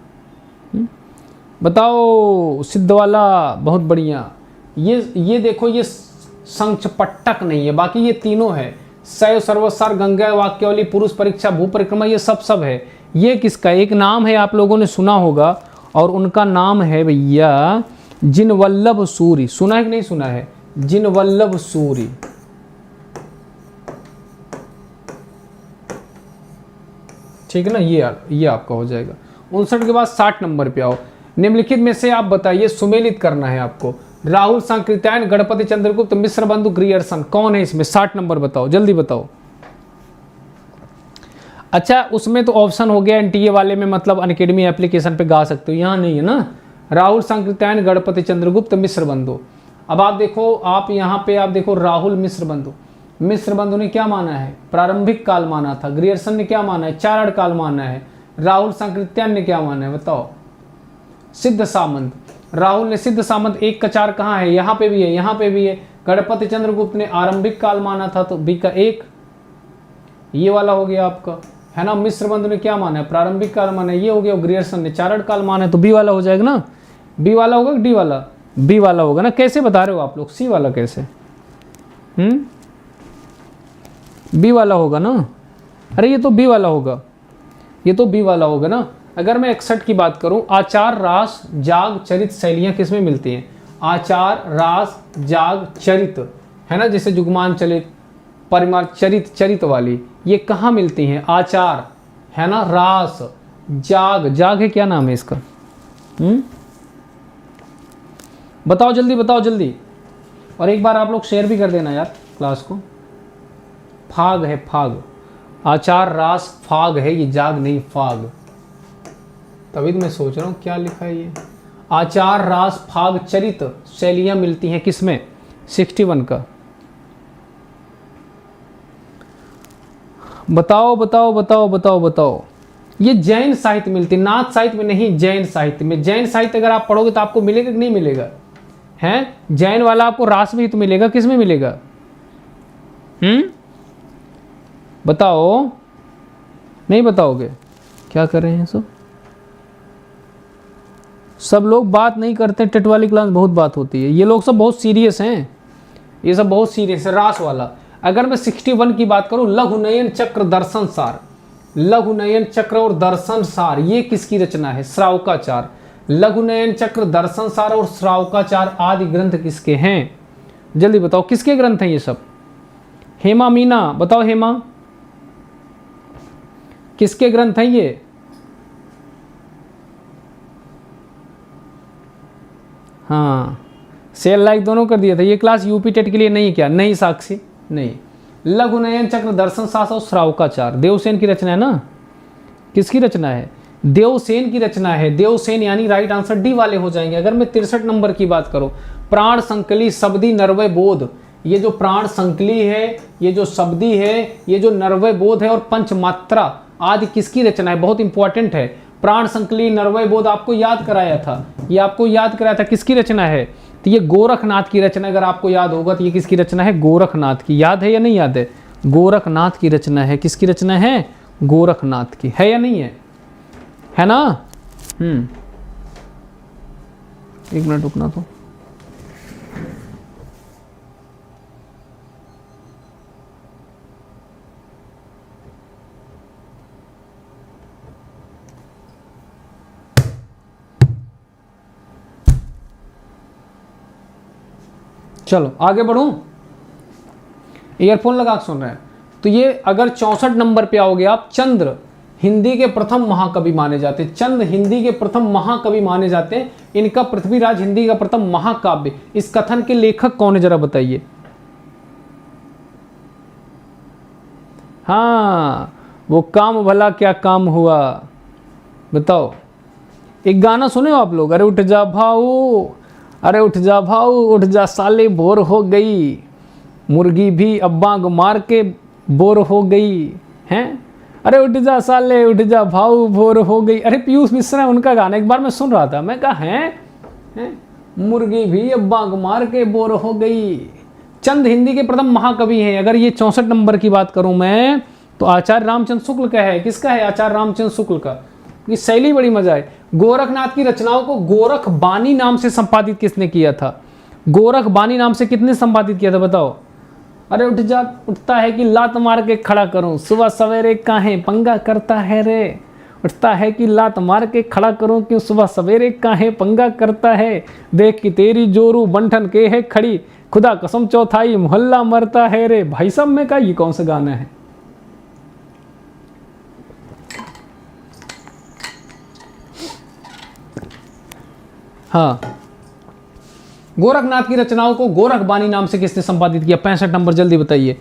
A: बताओ। सिद्ध वाला बहुत बढ़िया। ये देखो, ये संक्षपट्टक नहीं है, बाकी ये तीनों है। शैव सर्वसार, गंगा वाक्यावली, पुरुष परीक्षा, भू परिक्रमा, ये सब है। ये किसका? एक नाम है, आप लोगों ने सुना होगा, और उनका नाम है भैया जिनवल्लभ सूरी। सुना है कि नहीं सुना है? जिनवल्लभ सूरी। ठीक है ना। ये आपका हो जाएगा। 59 के बाद 60 नंबर पे आओ। निम्नलिखित में से आप बताइए, सुमेलित करना है आपको। राहुल सांकृत्यायन, गणपति चंद्रगुप्त, मिश्र बंधु, ग्रियर्सन, कौन है इसमें? 60 नंबर बताओ, जल्दी बताओ। अच्छा, उसमें तो ऑप्शन हो गया एनटीए वाले में, मतलब अनअकैडमी एप्लीकेशन पे गा सकते हो, यहाँ नहीं है ना। राहुल सांकृत्यायन, गणपति चंद्रगुप्त, मिश्र बंधु। अब आप देखो, आप यहाँ पे आप देखो राहुल मिश्र बंधु, मिस्र बंधु ने क्या माना है? प्रारंभिक काल माना था। ग्रियर्सन ने क्या माना है? चारण काल माना है। राहुल सांकृत्यायन ने क्या माना है? बताओ। सिद्ध सामंत, राहुल ने सिद्ध सामंत 1 का 4 कहाँ है? यहाँ पे भी है, यहाँ पे भी है। गणपति चंद्रगुप्त ने आरंभिक काल माना था, तो बी का 1 ये वाला हो गया आपका, है ना। मिस्र बंधु ने क्या माना है? प्रारंभिक काल माना है, ये हो गया। ग्रियर्सन ने चारण काल माना है, तो बी वाला हो जाएगा ना। बी वाला होगा कि डी वाला? बी वाला होगा ना। कैसे बता रहे हो आप लोग? सी वाला कैसे? बी वाला होगा ना। अरे ये तो बी वाला होगा, ये तो बी वाला होगा ना। अगर मैं 61 की बात करूं, आचार, रास, जाग, चरित शैलियां किसमें मिलती हैं? आचार, रास, जाग, चरित, है ना। जैसे जुगमान चलित, परिमाण, चरित, चरित वाली, ये कहाँ मिलती हैं? आचार, है ना। रास, जाग, जाग है, क्या नाम है इसका? बताओ जल्दी, बताओ जल्दी। और एक बार आप लोग शेयर भी कर देना यार क्लास को। फाग है, फाग। आचार, रास, फाग है, ये जाग नहीं, फाग। तभी तो मैं सोच रहा हूँ क्या लिखा है ये। आचार, रास, फाग, चरित शैलियां मिलती हैं किसमें? 61 का। बताओ बताओ बताओ बताओ बताओ। ये जैन साहित्य मिलती, नाथ साहित्य में नहीं, जैन साहित्य में। जैन साहित्य अगर आप पढ़ोगे तो आपको मिलेगा कि नहीं मिलेगा? हैं, जैन वाला आपको रास भी तो मिलेगा, किसमें मिलेगा? बताओ। नहीं बताओगे? क्या कर रहे हैं सब लोग बात नहीं करते। टेट वाली क्लास बहुत बात होती है, ये लोग सब बहुत सीरियस हैं, ये सब बहुत सीरियस है। रास वाला अगर मैं 61 की बात करूं, लघुनयन चक्र दर्शन सार, लघुनयन चक्र और दर्शन सार, ये किसकी रचना है? श्रावकाचार। लघुनयन चक्र, दर्शन सार और श्रावकाचार आदि ग्रंथ किसके हैं? जल्दी बताओ किसके ग्रंथ हैं ये सब? हेमा मीना बताओ, हेमा किसके ग्रंथ हैं ये? हाँ, शेयर लाइक दोनों कर दिया था। ये क्लास यूपी टेट के लिए नहीं क्या? नहीं साक्षी, नहीं। लघुनयन चक्र, दर्शन शास्त्र और श्रावकाचार देवसेन की रचना है ना। किसकी रचना है? देवसेन की रचना है। देवसेन, यानी राइट आंसर डी वाले हो जाएंगे। अगर मैं 63 नंबर की बात करूं, प्राण संकली, शब्दी, नरवय बोध, ये जो प्राण संकली है, ये जो शब्दी है, ये जो नरवय बोध है और पंचमात्रा आदि किसकी रचना है? बहुत इंपॉर्टेंट है। प्राण संकली, नरवय बोध आपको याद कराया था, ये आपको याद कराया था। किसकी रचना है? तो ये गोरखनाथ की रचना, अगर आपको याद होगा तो ये किसकी रचना है? गोरखनाथ की। याद है या नहीं याद है? गोरखनाथ की रचना है। किसकी रचना है? गोरखनाथ की। है या नहीं है ना? 1 मिनट रुकना तो। चलो आगे बढ़ूं। ईयरफोन लगा के सुन रहे हैं तो ये अगर 64 नंबर पे आओगे आप, चंद्र हिंदी के प्रथम महाकवि माने जाते हैं। चंद हिंदी के प्रथम महाकवि माने जाते हैं। इनका पृथ्वीराज हिंदी का प्रथम महाकाव्य, इस कथन के लेखक कौन है जरा बताइए? हाँ, वो काम भला क्या काम हुआ, बताओ। एक गाना सुने हो आप लोग? अरे उठ जा भाऊ, अरे उठ जा भाऊ, उठ जा साले, बोर हो गई मुर्गी भी अब बांग मार के बोर हो गई हैं। अरे उठ जा साले, उठ जा भाऊ, बोर हो गई। अरे पीयूष मिश्रा उनका गाना एक बार मैं सुन रहा था, मैं कहा हैं मुर्गी भी अब बांग मार के बोर हो गई। चंद हिंदी के प्रथम महाकवि हैं। अगर ये 64 नंबर की बात करूं मैं, तो आचार्य रामचंद्र शुक्ल का है। किसका है? आचार्य रामचंद्र शुक्ल का। ये शैली बड़ी मजा है। गोरखनाथ की रचनाओं को गोरख बानी नाम से संपादित किसने किया था? गोरख बानी नाम से कितने संपादित किया था बताओ? अरे उठ जा, उठता है कि लात मार के खड़ा करूं, सुबह सवेरे काहे पंगा करता है रे। उठता है कि लात मार के खड़ा करूं, क्यों सुबह सवेरे काहे पंगा करता है। देख कि तेरी जोरू बंठन के है खड़ी, खुदा कसम चौथाई मोहल्ला मरता है रे। भाई साहब मैं कहा ये कौन सा गाना है? हाँ, गोरखनाथ की रचनाओं को गोरख बानी नाम से किसने संपादित किया? 65 नंबर जल्दी बताइए।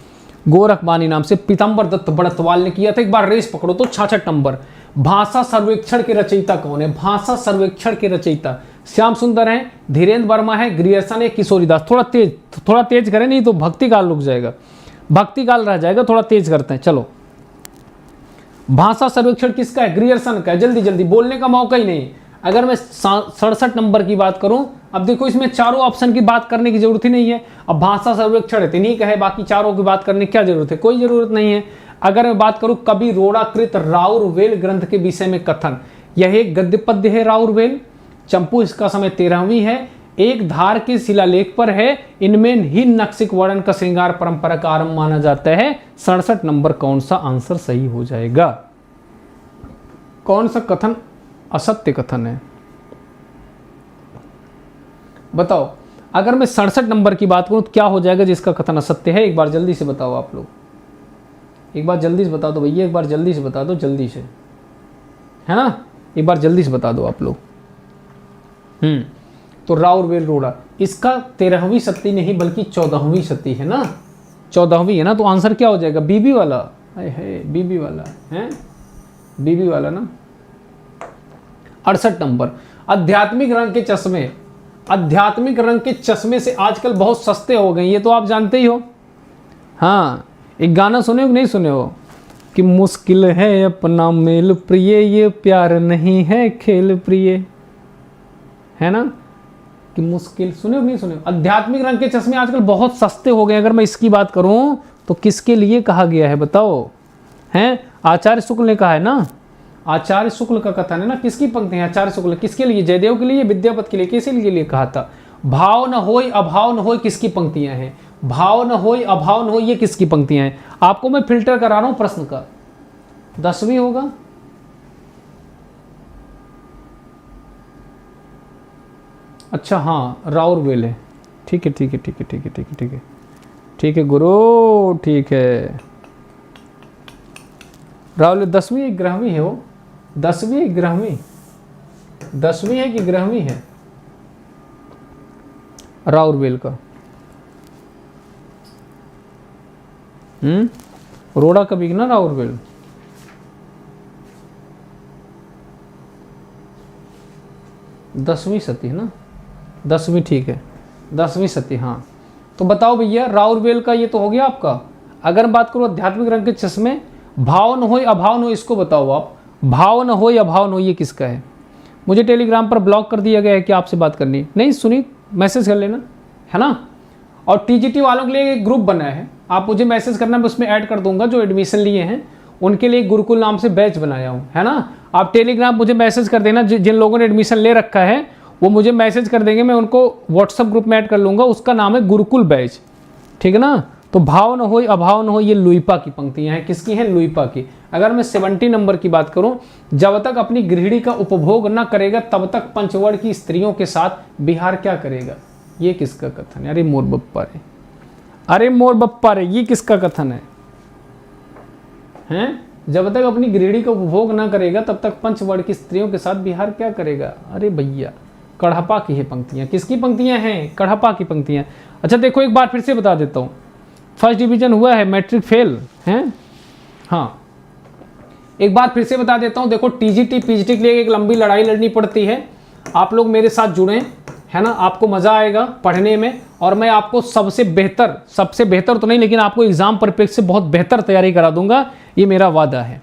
A: गोरख बानी नाम से पीताम्बर दत्त बड़तवाल ने किया था। एक बार रेस पकड़ो तो 66 नंबर। भाषा सर्वेक्षण के रचयिता कौन है? भाषा सर्वेक्षण के रचयिता श्याम सुंदर हैं, धीरेन्द्र वर्मा है, ग्रियर्सन है, किशोरीदास। थोड़ा तेज करें नहीं तो भक्ति काल रुक जाएगा। भक्ति काल रह जाएगा, थोड़ा तेज करते हैं। चलो, भाषा सर्वेक्षण किसका है? ग्रियर्सन का है। जल्दी जल्दी, बोलने का मौका ही नहीं। अगर मैं 67 नंबर की बात करूं, अब देखो इसमें चारों ऑप्शन की बात करने की जरूरत ही नहीं है। अब भाषा सर्वेक्षण इतनी का है, बाकी चारों की बात करने की क्या जरूरत है? कोई जरूरत नहीं है। अगर मैं बात करूं कवि रोड़ाकृत राउरवेल ग्रंथ के विषय में कथन, यह एक गद्य पद्य है राउरवेल। चंपू, इसका समय 13वीं है, एक धार के शिलालेख पर है, इनमें ही नक्सिक वर्णन का श्रृंगार परंपरा का आरंभ माना जाता है। 67 नंबर कौन सा आंसर सही हो जाएगा? कौन सा कथन असत्य कथन है? बताओ। अगर मैं 67 नंबर की बात करूं तो क्या हो जाएगा जिसका कथन असत्य है? एक बार जल्दी से बताओ आप लोग, एक बार जल्दी से बता दो भैया, एक बार जल्दी से बता दो, जल्दी से, है ना? एक बार जल्दी से बता दो आप लोग। तो राउरवेल रोड़ा, इसका 13वीं सती नहीं बल्कि 14वीं सती है ना, 14वीं है ना, तो आंसर क्या हो जाएगा? बीबी वाला है, बीबी वाला है, बीबी वाला ना। 68 नंबर, आध्यात्मिक रंग के चश्मे, आध्यात्मिक रंग के चश्मे से आजकल बहुत सस्ते हो गए, ये तो आप जानते ही हो। हाँ, एक गाना सुने हो कि नहीं सुने हो कि मुश्किल है अपना मेल प्रिय, ये प्यार नहीं है खेल प्रिय, है ना? कि मुश्किल, सुने हो कि नहीं सुने हो? आध्यात्मिक रंग के चश्मे आजकल बहुत सस्ते हो गए। अगर मैं इसकी बात करूं तो किसके लिए कहा गया है बताओ? हैं, आचार्य शुक्ल ने कहा है ना, आचार्य शुक्ल का कथन है ना। किसकी पंक्ति है? आचार्य शुक्ल। किसके लिए? जयदेव के लिए, विद्यापति के लिए, किसी के लिए कहा था? भाव न होय अभाव न होय किसकी पंक्तियां हैं? भाव न होय अभाव न होय, ये किसकी पंक्तियां हैं? आपको मैं फिल्टर करा रहा हूं प्रश्न का। 10वीं होगा? अच्छा हाँ, राउरवेल है। ठीक है ठीक है ठीक है ठीक है ठीक है ठीक है ठीक है गुरु, ठीक है। राउरवेल 10वीं 11वीं है वो? 10वीं 11वीं? 10वीं है कि 11वीं है राउरवेल का? रोड़ा कभी ना राउरवेल। दसवीं सती है ना? 10वीं, ठीक है, 10वीं सती। हाँ, तो बताओ भैया, राउरवेल का ये तो हो गया आपका। अगर बात करो आध्यात्मिक रंग के चश्मे, भाव न हो अभाव न हो, इसको बताओ आप। भाव न हो अभाव न हो, ये किसका है? मुझे टेलीग्राम पर ब्लॉक कर दिया गया है कि आपसे बात करनी नहीं। सुनी, मैसेज कर लेना, है ना? और टीजीटी वालों के लिए एक ग्रुप बना है, आप मुझे मैसेज करना, मैं उसमें ऐड कर दूंगा। जो एडमिशन लिए हैं उनके लिए गुरुकुल नाम से बैच बनाया हूँ, है ना? आप टेलीग्राम मुझे मैसेज कर देना, जिन लोगों ने एडमिशन ले रखा है वो मुझे मैसेज कर देंगे, मैं उनको व्हाट्सअप ग्रुप में ऐड कर लूँगा। उसका नाम है गुरुकुल बैच, ठीक है ना? तो भाव न हो अभाव न हो, ये लुइपा की पंक्तियां हैं। किसकी हैं? लुइपा की। अगर मैं 70 नंबर की बात करूं, जब तक अपनी गृहिणी का उपभोग न करेगा तब तक पंचवर्ण की स्त्रियों के साथ विहार क्या करेगा? ये किसका कथन है? अरे मोर बप्पा रे, अरे मोर बप्पा रे, ये किसका कथन है? हैं? जब तक अपनी गृहिणी का उपभोग न करेगा तब तक पंचवर्ण की स्त्रियों के साथ विहार क्या करेगा? अरे भैया, कढ़पा की है पंक्तियां। किसकी पंक्तियां हैं? कढ़पा की पंक्तियां। अच्छा देखो, एक बार फिर से बता देता हूं, फर्स्ट डिवीजन हुआ है, मैट्रिक फेल है। हाँ, एक बार फिर से बता देता हूं, देखो टीजीटी पीजीटी के लिए एक लंबी लड़ाई लड़नी पड़ती है। आप लोग मेरे साथ जुड़ें, है ना? आपको मजा आएगा पढ़ने में, और मैं आपको सबसे बेहतर तो नहीं, लेकिन आपको एग्जाम परिप्रेक्ष्य से बहुत बेहतर तैयारी करा दूंगा। ये मेरा वादा है,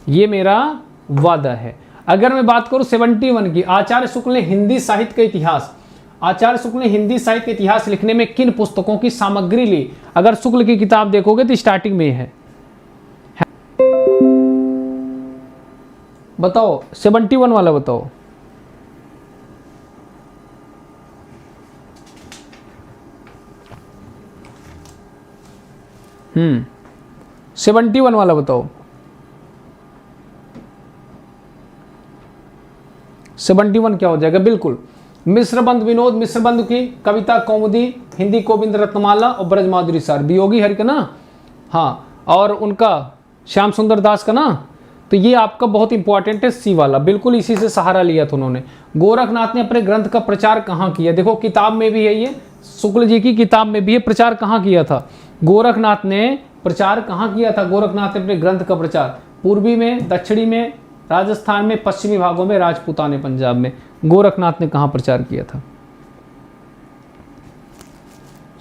A: ये मेरा वादा है। अगर मैं बात करूं 71 की, आचार्य शुक्ल ने हिंदी साहित्य का इतिहास, आचार्य शुक्ल ने हिंदी साहित्य का इतिहास लिखने में किन पुस्तकों की सामग्री ली? अगर शुक्ल की किताब देखोगे तो स्टार्टिंग में है। बताओ 71 वाला बताओ। हम्म, 71 वाला बताओ। 71 क्या हो जाएगा? बिल्कुल, मिश्रबंध विनोद मिश्रबंध की कविता कौमुदी, हिंदी गोविंद रत्नमाला और ब्रजमाधुरी सार, वियोगी हरि का ना, हाँ, और उनका श्याम सुंदर दास का ना। तो ये आपका बहुत इंपॉर्टेंट है, सी वाला, बिल्कुल इसी से सहारा लिया था उन्होंने। गोरखनाथ ने अपने ग्रंथ का प्रचार कहाँ किया? देखो किताब में भी है, ये शुक्ल जी की किताब में भी है। प्रचार कहाँ किया था गोरखनाथ ने? प्रचार कहाँ किया था गोरखनाथ ने अपने ग्रंथ का प्रचार? पूर्वी में, दक्षिणी में, राजस्थान में, पश्चिमी भागों में, राजपूताने पंजाब में। गोरखनाथ ने कहाँ प्रचार किया था?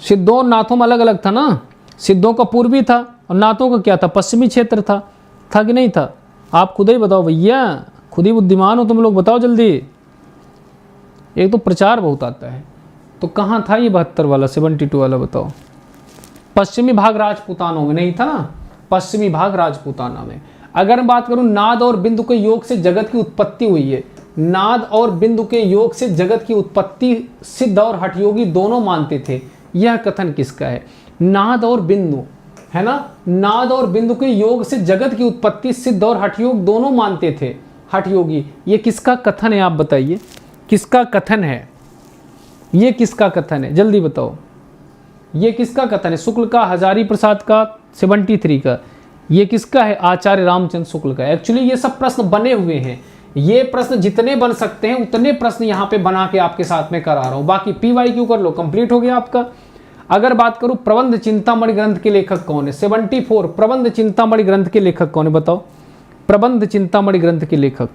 A: सिद्धों नाथों में अलग अलग था ना। सिद्धों का पूर्वी था और नाथों का क्या था, पश्चिमी क्षेत्र था कि नहीं था? आप खुद ही बताओ भैया, खुद ही बुद्धिमान हो तुम लोग, बताओ जल्दी। एक तो प्रचार बहुत आता है, तो कहाँ था ये 72 वाला, 72 वाला बताओ। पश्चिमी भाग राजपूतानों में नहीं था ना, पश्चिमी भाग राजपूताना में। अगर मैं बात करूं नाद और बिंदु के योग से जगत की उत्पत्ति हुई है, नाद और बिंदु के योग से जगत की उत्पत्ति सिद्ध और हठयोगी दोनों मानते थे, यह कथन किसका है? नाद और बिंदु है ना, नाद और बिंदु के योग से जगत की उत्पत्ति सिद्ध और हठयोग दोनों मानते थे, हठयोगी। ये किसका कथन है आप बताइए, किसका कथन है? ये किसका कथन है, जल्दी बताओ। ये किसका कथन है? शुक्ल का, हजारी प्रसाद का, 73 का। ये किसका है? आचार्य रामचंद्र शुक्ल का। एक्चुअली ये सब प्रश्न बने हुए हैं, ये प्रश्न जितने बन सकते हैं उतने प्रश्न यहाँ पे बना के आपके साथ में करा रहा हूँ। बाकी PYQ कर लो, कंप्लीट हो गया आपका। अगर बात करूं प्रबंध चिंतामणि ग्रंथ के लेखक कौन है? 74 प्रबंध चिंतामणि ग्रंथ के लेखक कौन है बताओ? प्रबंध चिंतामणि ग्रंथ के लेखक,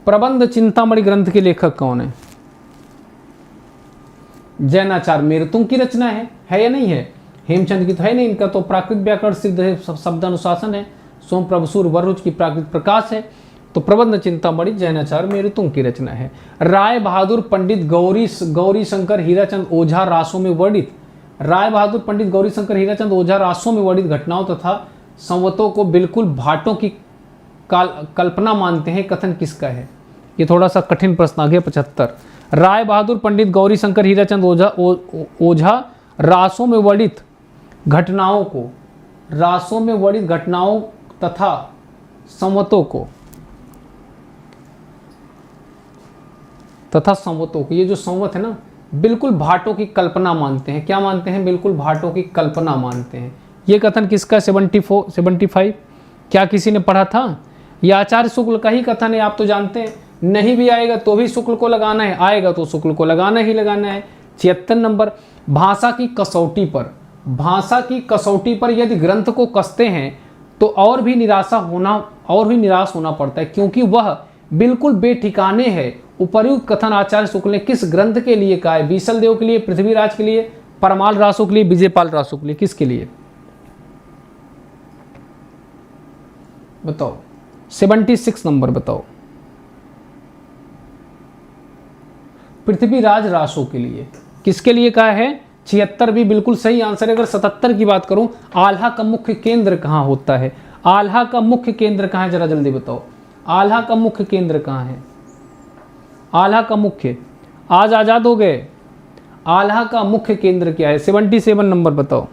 A: प्रबंध चिंतामणि ग्रंथ के लेखक कौन है? जैनाचार्य मेरुतुंग की रचना है या नहीं है? हेमचंद की तो है नहीं, इनका तो प्राकृत व्याकरण सिद्ध है, शब्दानुशासन है। सोम प्रभुसूर वरुच की प्राकृत प्रकाश है। तो प्रबंध चिंतामणि जैनाचार्य मेरुतुंग की रचना है। राय बहादुर पंडित गौरी शंकर हीराचंद ओझा रासों में वर्णित, राय बहादुर पंडित गौरी शंकर हीराचंद ओझा रासों में वर्णित घटनाओं तथा संवतों को बिल्कुल भाटों की कल्पना मानते हैं, कथन किसका है? ये थोड़ा सा कठिन प्रश्न आ गया। 75 राय बहादुर पंडित गौरी शंकर हीराचंद ओझा रासों में वर्णित घटनाओं को, रासों में वर्णित घटनाओं तथा संवतों को, ये जो संवत है ना, बिल्कुल भाटों की कल्पना मानते हैं। क्या मानते हैं? बिल्कुल भाटों की कल्पना मानते हैं। ये कथन किसका? 75 क्या किसी ने पढ़ा था? ये आचार्य शुक्ल का ही कथन है, आप तो जानते हैं। नहीं भी आएगा तो भी शुक्ल को लगाना है, आएगा तो शुक्ल को लगाना ही लगाना है। 76 नंबर भाषा की कसौटी पर, भाषा की कसौटी पर यदि ग्रंथ को कसते हैं तो और भी निराश होना पड़ता है, क्योंकि वह बिल्कुल बेठिकाने है। उपर्युक्त कथन आचार्य शुक्ल ने किस ग्रंथ के लिए कहा है? बीसल देव के लिए, पृथ्वीराज के लिए, परमाल रासो के लिए, विजयपाल रासो के लिए, किसके लिए बताओ? 76 नंबर बताओ। पृथ्वीराज रासो के लिए। किसके लिए कहा है? 76 भी बिल्कुल सही आंसर है। अगर 77 की बात करूं, आल्हा का मुख्य केंद्र कहां होता है? आल्हा का मुख्य केंद्र कहां है, जरा जल्दी बताओ। आल्हा का मुख्य केंद्र कहां है? आल्हा का मुख्य, आज आजाद हो गए। आल्हा का मुख्य केंद्र क्या है? 77 नंबर बताओ।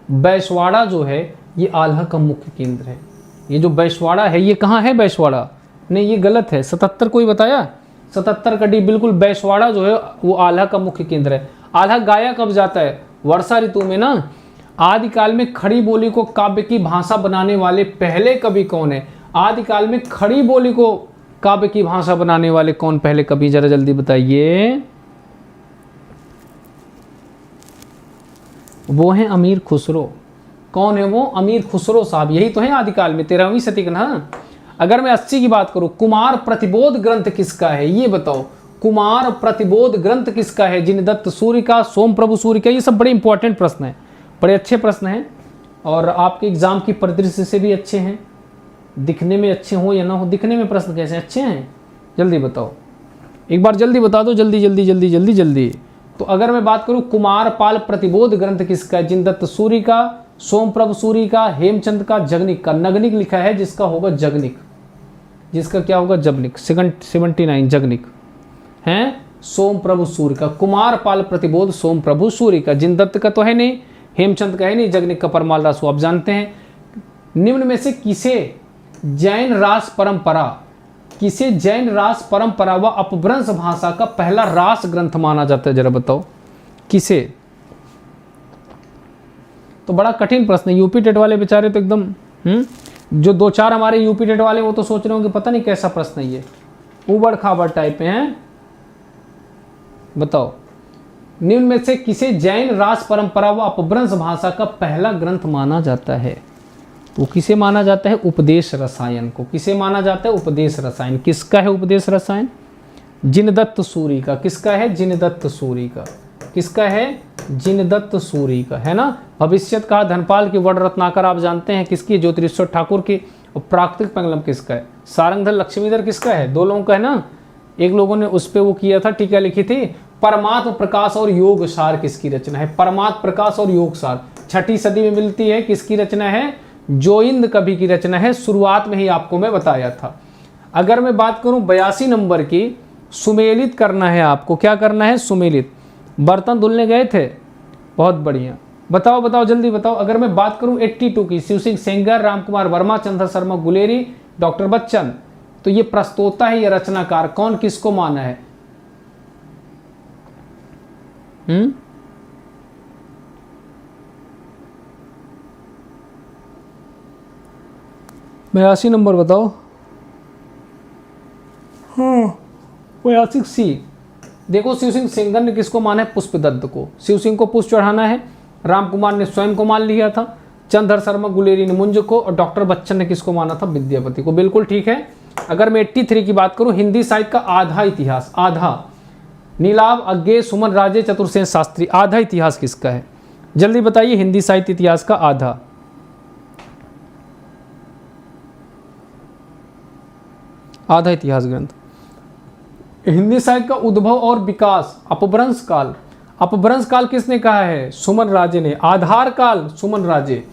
A: बैसवाड़ा जो है ये आल्हा का मुख्य केंद्र है। ये जो बैसवाड़ा है ये कहाँ है? बैसवाड़ा नहीं, ये गलत है। 77 कोई बताया? 77 का डी बिल्कुल। बैसवाड़ा जो है वो आल्हा का मुख्य केंद्र है। आल्हा गाया कब जाता है? वर्षा ऋतु में ना। आदिकाल में खड़ी बोली को काव्य की भाषा बनाने वाले पहले कवि कौन है? आदिकाल में खड़ी बोली को काव्य की भाषा बनाने वाले कौन पहले कवि, जरा जल्दी बताइए। वो हैं अमीर खुसरो। कौन है वो? अमीर खुसरो साहब, यही तो है आदिकाल में, 13वीं शती का ना। अगर मैं 80 की बात करूं, कुमार प्रतिबोध ग्रंथ किसका है ये बताओ? कुमार प्रतिबोध ग्रंथ किसका है? जिनदत्त सूर्य का, सोम प्रभु सूर्य का। ये सब बड़े इंपॉर्टेंट प्रश्न हैं, बड़े अच्छे प्रश्न हैं और आपके एग्जाम की परिदृश्य से भी अच्छे हैं। दिखने में अच्छे हो या ना हो, दिखने में प्रश्न कैसे अच्छे हैं जल्दी बताओ, एक बार जल्दी बता दो, जल्दी जल्दी जल्दी जल्दी जल्दी। तो अगर मैं बात करूं कुमारपाल प्रतिबोध ग्रंथ किसका है? जिनदत्त सूर्य का, सोम प्रभु सूर्य का, हेमचंद का, जगनिक का। नगनिक लिखा है, जिसका होगा जगनिक, जिसका क्या होगा? जगनिक। 79 जगनिक हैं सोम प्रभु सूर्य का। कुमारपाल प्रतिबोध सोम प्रभु सूर्य का। जिनदत्त का तो है नहीं, हेमचंद का है नहीं, जगनिक का परमाल रासो आप जानते हैं। निम्न में से किसे जैन रास परंपरा, किसे जैन रास परंपरा व अपभ्रंश भाषा का पहला रास ग्रंथ माना जाता है, जरा बताओ किसे? तो बड़ा कठिन प्रश्न है। यूपी टेट वाले बेचारे तो एकदम जो 2-4 हमारे यूपी टेट वाले वो तो सोच रहे होंगे पता नहीं कैसा प्रश्न है ये, उबड़ खाबड़ टाइप में है। बताओ निम्न में से किसे जैन रास परंपरा व अपभ्रंश भाषा का पहला ग्रंथ माना जाता है? वो किसे माना जाता है? उपदेश रसायन को। किसे माना जाता है? उपदेश रसायन। किसका है उपदेश रसायन? जिनदत्त सूरी का। किसका है? जिनदत्त सूरी का। किसका है? जिनदत्त सूरी का, है ना। भविष्यत का धनपाल की, वड रत्नाकर आप जानते हैं किसकी? ज्योतिरीश्वर ठाकुर की। और प्राकृतिक पेंगलम किसका है? सारंगधर लक्ष्मीधर किसका है? दो लोगों का है ना। एक लोगों ने उस पे वो किया था, टीका लिखी थी। परमात्म प्रकाश और योग सार किसकी रचना है? परमात्म प्रकाश और योग सार 6ठी सदी में मिलती है। किसकी रचना है? जोइंद कवि की रचना है। शुरुआत में ही आपको मैं बताया था। अगर मैं बात करूं 82 नंबर की, सुमेलित करना है आपको। क्या करना है? सुमेलित। बर्तन धुलने गए थे, बहुत बढ़िया। बताओ बताओ जल्दी बताओ। अगर मैं बात करूं 82 की, शिव सिंह सेंगर, रामकुमार वर्मा, चंद्र शर्मा गुलेरी, डॉक्टर बच्चन, तो ये प्रस्तोता है, ये रचनाकार। कौन किसको माना है? 82 नंबर बताओ। हाँ 82 सी। देखो शिव सिंह सेंगर ने किसको माना है? पुष्पदत्त को। शिव सिंह को पुष्प चढ़ाना है। रामकुमार ने स्वयं को मान लिया था। चंद्र शर्मा गुलेरी ने मुंज को। और डॉक्टर बच्चन ने किसको माना था? विद्यापति को। बिल्कुल ठीक है। अगर मैं 83 की बात करूं, हिंदी साहित्य का आधा इतिहास, आधा, नीलाभ, अज्ञे, सुमन राजे, चतुर्सेन शास्त्री, आधा इतिहास किसका है? जल्दी बताइए। हिंदी साहित्य इतिहास का आधा, आधा इतिहास ग्रंथ। हिंदी साहित्य का उद्भव और विकास, अपभ्रंश काल। अपभ्रंश काल किसने कहा है? सुमन राजे ने। आधार काल सुमन राजे।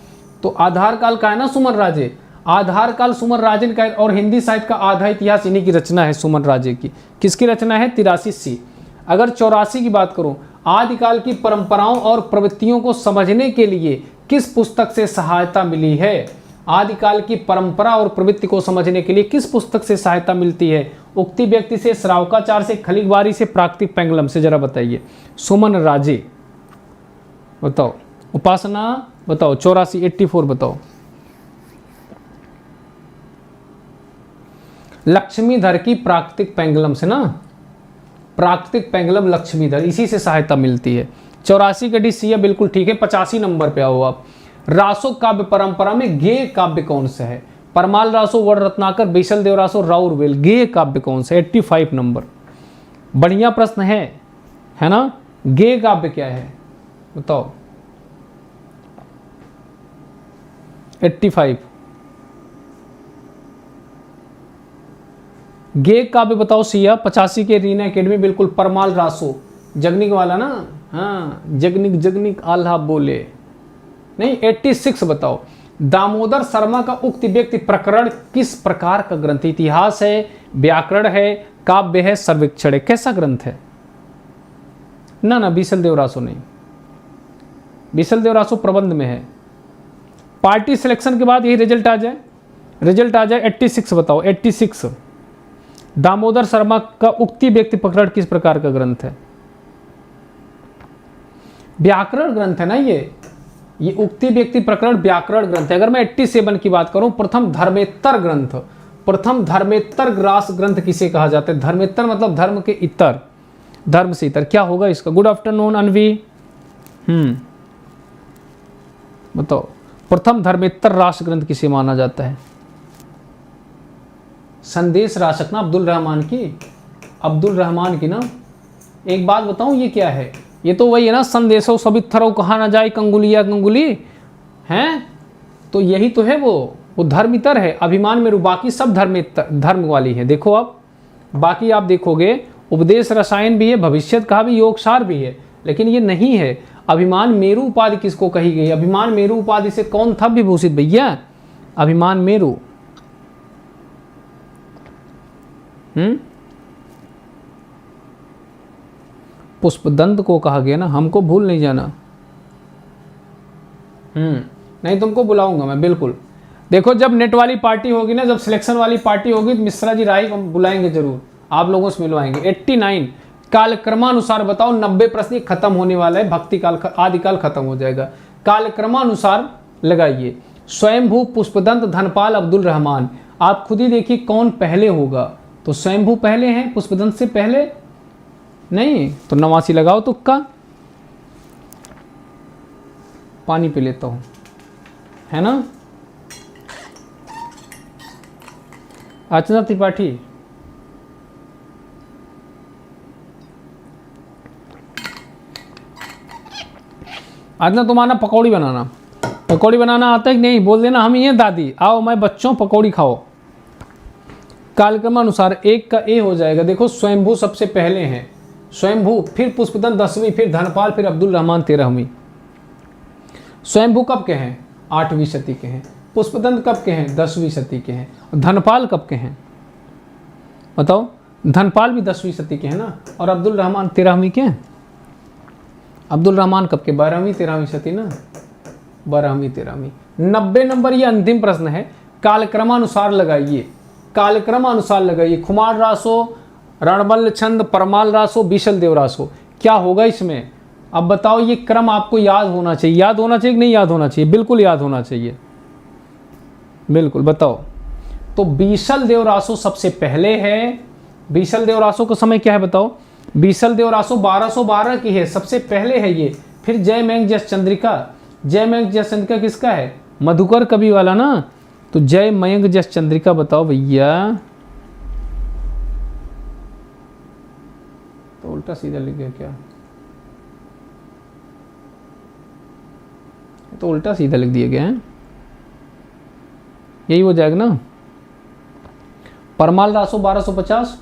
A: तो आधार काल का है ना सुमन राजे। आधार काल सुमन राजे ने कहा। और हिंदी साहित्य का आधा इतिहास इन्हीं की रचना है, सुमन राजे की। किसकी रचना है? 83 सी। अगर 84 की बात करूं, आदिकाल की परंपराओं और प्रवृत्तियों को समझने के लिए किस पुस्तक से सहायता मिली है? आदिकाल की परंपरा और प्रवृत्ति को समझने के लिए किस पुस्तक से सहायता मिलती है? उक्ति व्यक्ति से, श्रावकाचार से, खलीगवारी से, प्राकृतिक पेंगलम से। जरा बताइए। सुमन राजे बताओ। उपासना बताओ। 84 84 बताओ। लक्ष्मीधर की प्राकृतिक पेंगलम से ना। प्राकृतिक पेंगलम लक्ष्मीधर, इसी से सहायता मिलती है। 84 का डी सी है, बिल्कुल ठीक है। 85 नंबर पे आओ आप। रासो काव्य परंपरा में गेय काव्य कौन सा है? परमाल रासो, वड रत्नाकर, बीसल देव रासो, राउरवेल। गेय काव्य कौन सा? 85 नंबर। बढ़िया प्रश्न है ना। गेय काव्य क्या है बताओ? 85 गेय काव्य बताओ सिया। 85 के रीना एकेडमी, बिल्कुल। परमाल रासो, जगनिक वाला ना। हाँ जगनिक जगनिक आल्हा बोले नहीं। 86 बताओ। दामोदर शर्मा का उक्त व्यक्ति प्रकरण किस प्रकार का ग्रंथ? इतिहास है, व्याकरण है, काव्य है, सर्वेक्षण है। कैसा ग्रंथ है? ना बीसल देवरासो नहीं। बीसल देवरासो प्रबंध में है। पार्टी सिलेक्शन के बाद यही रिजल्ट आ जाए। 86 बताओ। 86 दामोदर शर्मा का उक्ति व्यक्ति प्रकरण किस प्रकार का ग्रंथ है? व्याकरण ग्रंथ है ना ये उक्ति व्यक्ति प्रकरण व्याकरण ग्रंथ है। अगर मैं 87 की बात करूं, प्रथम धर्मेत्तर ग्रंथ। प्रथम धर्मेत्तर ग्रास ग्रंथ किसे कहा जाता है? धर्मेत्तर मतलब धर्म के इतर, धर्म से इतर। क्या होगा इसका? गुड आफ्टरनून अनवी। बताओ। प्रथम धर्मेत्तर रास ग्रंथ किसे माना जाता है? संदेश राशक ना, अब्दुल रहमान की ना। एक बात बताऊं, ये क्या है? ये तो वही है ना, संदेशो सबित्थरो कहा ना जाए कंगुलिया कंगुली, हैं? तो यही तो है वो धर्मितर है। अभिमान मेरु, बाकी सब धर्म वाली है। देखो आप, बाकी आप देखोगे उपदेश रसायन भी है, भविष्यत का भी, योगसार भी है, लेकिन ये नहीं है। अभिमान मेरु उपाधि किसको कही गई? अभिमान मेरु उपाधि से कौन था विभूषित भैया? अभिमान मेरु। पुष्पदंत को कहा गया ना। हमको भूल नहीं जाना। नहीं, तुमको बुलाऊंगा मैं, बिल्कुल। देखो जब नेट वाली पार्टी होगी ना, जब सिलेक्शन वाली पार्टी होगी, तो मिश्रा जी राय हम बुलाएंगे जरूर, आप लोगों से मिलवाएंगे। 89 कालक्रमानुसार बताओ। 90 प्रश्न खत्म होने वाला है। भक्ति काल, आदिकाल खत्म हो जाएगा। कालक्रमानुसार लगाइए। स्वयंभू, पुष्पदंत, धनपाल, अब्दुल रहमान। आप खुद ही देखिए कौन पहले होगा। तो स्वयंभू पहले हैं, पुष्पदंत से पहले नहीं। तो 89 लगाओ तुक्का। पानी पी लेता हूं, है ना। अर्चना त्रिपाठी। अर्चना तुम्हारा पकौड़ी बनाना आता है कि नहीं? बोल देना हम ही हैं दादी, आओ मैं बच्चों पकौड़ी खाओ। कालक्रमानुसार एक का ए हो जाएगा। देखो स्वयंभू सबसे पहले हैं, स्वयंभू, फिर पुष्पदंत 10वीं, फिर धनपाल, फिर अब्दुल रहमान 13वीं। स्वयंभू कब के हैं? 8वीं सदी के हैं। पुष्पदंत कब के हैं? 10वीं सदी के हैं। धनपाल कब के हैं बताओ? धनपाल भी 10वीं सदी के हैं ना, और अब्दुल रहमान 13वीं के हैं। अब्दुल रहमान कब के? 12वीं 13वीं सदी ना, 12वीं 13वीं। 90 नंबर ये अंतिम प्रश्न है, कालक्रमानुसार लगाइए, कालक्रमानुसार लगाइए। खुमार रासो, रणबल छंद, परमाल रासो, बीसल देव रासो, क्या होगा इसमें? अब बताओ, ये क्रम आपको याद होना चाहिए। याद होना चाहिए कि नहीं याद होना चाहिए? बिल्कुल याद होना चाहिए, बिल्कुल। बताओ तो बीसल देव रासो सबसे पहले है। बीसल देव रासो का समय क्या है बताओ? बीसल देव रासो 1212 की है, सबसे पहले है ये। फिर जय मेघ जस चंद्रिका, जय मेघ जस चंद्रिका किसका है? मधुकर कवि वाला ना, तो जय मेघ जस चंद्रिका बताओ भैया। तो उल्टा सीधा लिख गया क्या? तो उल्टा सीधा लिख दिया गया है, यही हो जाएगा ना। परमाल रासो 1250,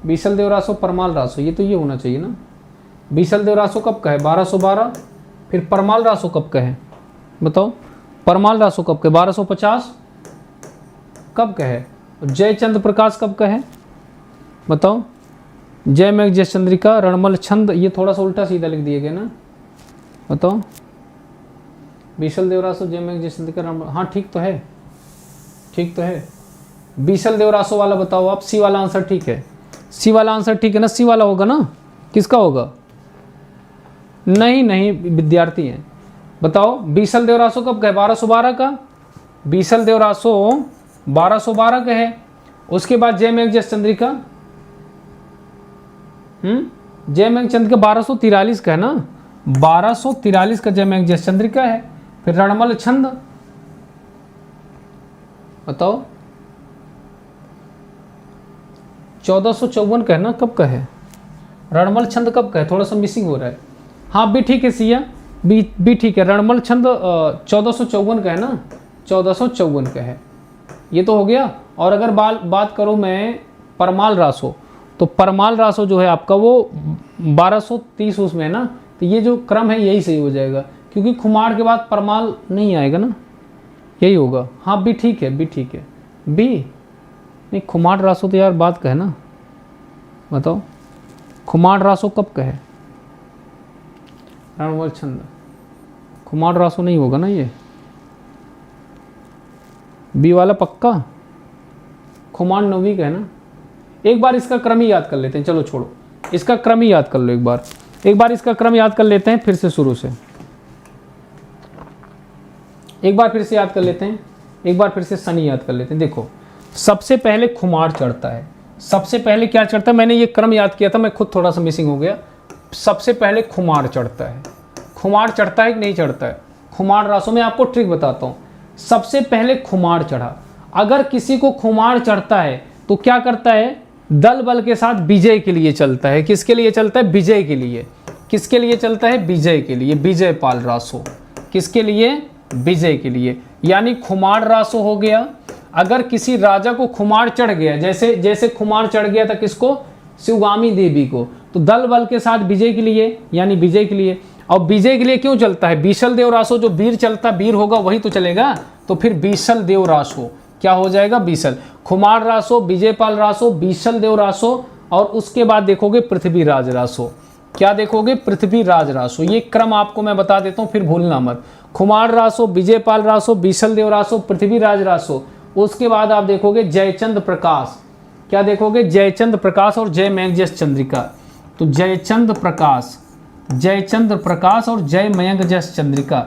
A: बीसल देव रासो, परमाल रासो, ये तो ये होना चाहिए ना। बीसल देव रासो कब का है? 1212। फिर परमाल रासो कब का है बताओ? परमाल रासो कब का? 1250 कब का है? जयचंद्र प्रकाश कब का है बताओ? जय मेघ जय चंद्रिका, रणमल छंद, ये थोड़ा सा उल्टा सीधा लिख दिए गए ना, बताओ। बीसल देवरासो, जय मेघ जय चंद्रिका, रणमल, हाँ ठीक तो है, ठीक तो है। बीसल देवरासो वाला बताओ आप, सी वाला आंसर ठीक है, सी वाला आंसर ठीक है ना, सी वाला होगा ना, किसका होगा? नहीं नहीं, विद्यार्थी हैं, बताओ। बीसल देवरासो कब का है? 1212 का, बीसल देवरासो 1212 का है। उसके बाद जय मेघ जय चंद्रिका, जय मेघ चंद्रिका 1243 का है ना, 1243 का जय मेघ जय चंद्रिका है। फिर रणमल छंद बताओ, 1454 का है ना, कब का है? रणमल छंद कब का है? थोड़ा सा मिसिंग हो रहा है। हाँ भी ठीक है सिया, भी ठीक है। रणमल छंद 1454 का है ना, 1454 का है, ये तो हो गया। और अगर बात करूँ मैं परमाल रासो, तो परमाल रासो जो है आपका वो 1230 उसमें है ना, तो ये जो क्रम है यही सही हो जाएगा, क्योंकि खुमार के बाद परमाल नहीं आएगा ना, यही होगा। हाँ भी ठीक है, भी ठीक है, बी नहीं। खुमार रासो तो यार बात का है ना, बताओ खुमार रासो कब का है? रणमल छंद, खुमार रासो नहीं होगा ना ये, बी वाला पक्का। खुमार 9वीं का है ना। एक बार इसका क्रम ही याद कर लेते हैं, चलो छोड़ो, इसका क्रम ही याद कर लो एक बार इसका क्रम याद कर लेते हैं, फिर से शुरू से एक बार फिर से याद कर लेते हैं, एक बार फिर से शनि याद कर लेते हैं। देखो सबसे पहले खुमार चढ़ता है, सबसे पहले क्या चढ़ता है? मैंने ये क्रम याद किया था, मैं खुद थोड़ा सा मिसिंग हो गया। सबसे पहले खुमार चढ़ता है। खुमार चढ़ता है कि नहीं चढ़ता है? खुमार रासों में आपको ट्रिक बताता हूँ। सबसे पहले खुमार चढ़ा, अगर किसी को खुमार चढ़ता है तो क्या करता है? दल बल के साथ विजय के लिए चलता है। किसके लिए चलता है? विजय के लिए। किसके लिए चलता है? विजय के लिए। विजय पाल रासो, किसके लिए? विजय के लिए। यानी खुमार रासो हो गया। अगर किसी राजा को खुमार चढ़ गया, जैसे खुमार चढ़ गया था किसको? शिवगामी देवी को, तो दल बल के साथ विजय के लिए, यानी विजय के लिए। और विजय के लिए क्यों चलता है? बीसल देव रासो, जो वीर चलता, वीर होगा वही तो चलेगा, तो फिर बीसल देव रासो क्या हो जाएगा? बीसल। खुमार रासो, विजयपाल रासो, बीसल देव रासो, और उसके बाद देखोगे पृथ्वीराज रासो। क्या देखोगे? पृथ्वीराज रासो। ये क्रम आपको मैं बता देता हूँ, फिर भूलना मत। खुमार रासो, विजयपाल रासो, बीसल देव रासो, पृथ्वीराज रासो। उसके बाद आप देखोगे जयचंद प्रकाश। क्या देखोगे? जयचंद प्रकाश और जय मेघ जस चंद्रिका। तो जयचंद प्रकाश, जयचंद्र प्रकाश और जय मयंक जस चंद्रिका।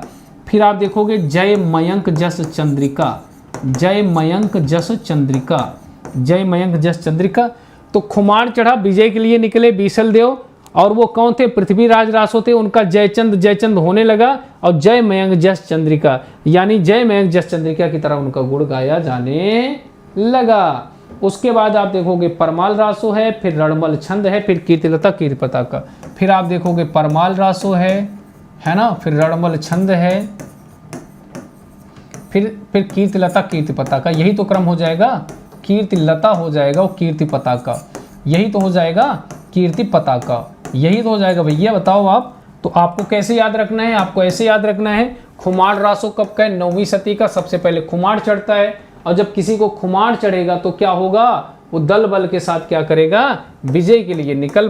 A: फिर आप देखोगे जय मयंक जस चंद्रिका, जय मयंक जस चंद्रिका, जय मयंक जस चंद्रिका। तो खुमार चढ़ा, विजय के लिए निकले बीसल देव, और वो कौन थे? पृथ्वीराज रासो थे। उनका जयचंद होने लगा और जय मयंक जस चंद्रिका, यानी जय मयंक जस चंद्रिका की तरह उनका गुण गाया जाने लगा। उसके बाद आप देखोगे परमाल रासो है, फिर रणमल छंद है, फिर कीर्तिलता कीर्ति पताका। फिर आप देखोगे परमाल रासो है ना, फिर रणमल छंद है, फिर कीर्तिलता कीर्ति पताका। यही तो क्रम हो जाएगा, कीर्तिलता हो जाएगा और कीर्ति पताका, यही तो हो जाएगा कीर्ति पताका, यही तो हो जाएगा भैया। बताओ आप, तो आपको कैसे याद रखना है? आपको ऐसे याद रखना है, खुमार रासो कब का है? 9वीं सदी का। सबसे पहले खुमार चढ़ता है, और जब किसी को खुमार चढ़ेगा तो क्या होगा? वो दल बल के साथ क्या करेगा? विजय के लिए निकल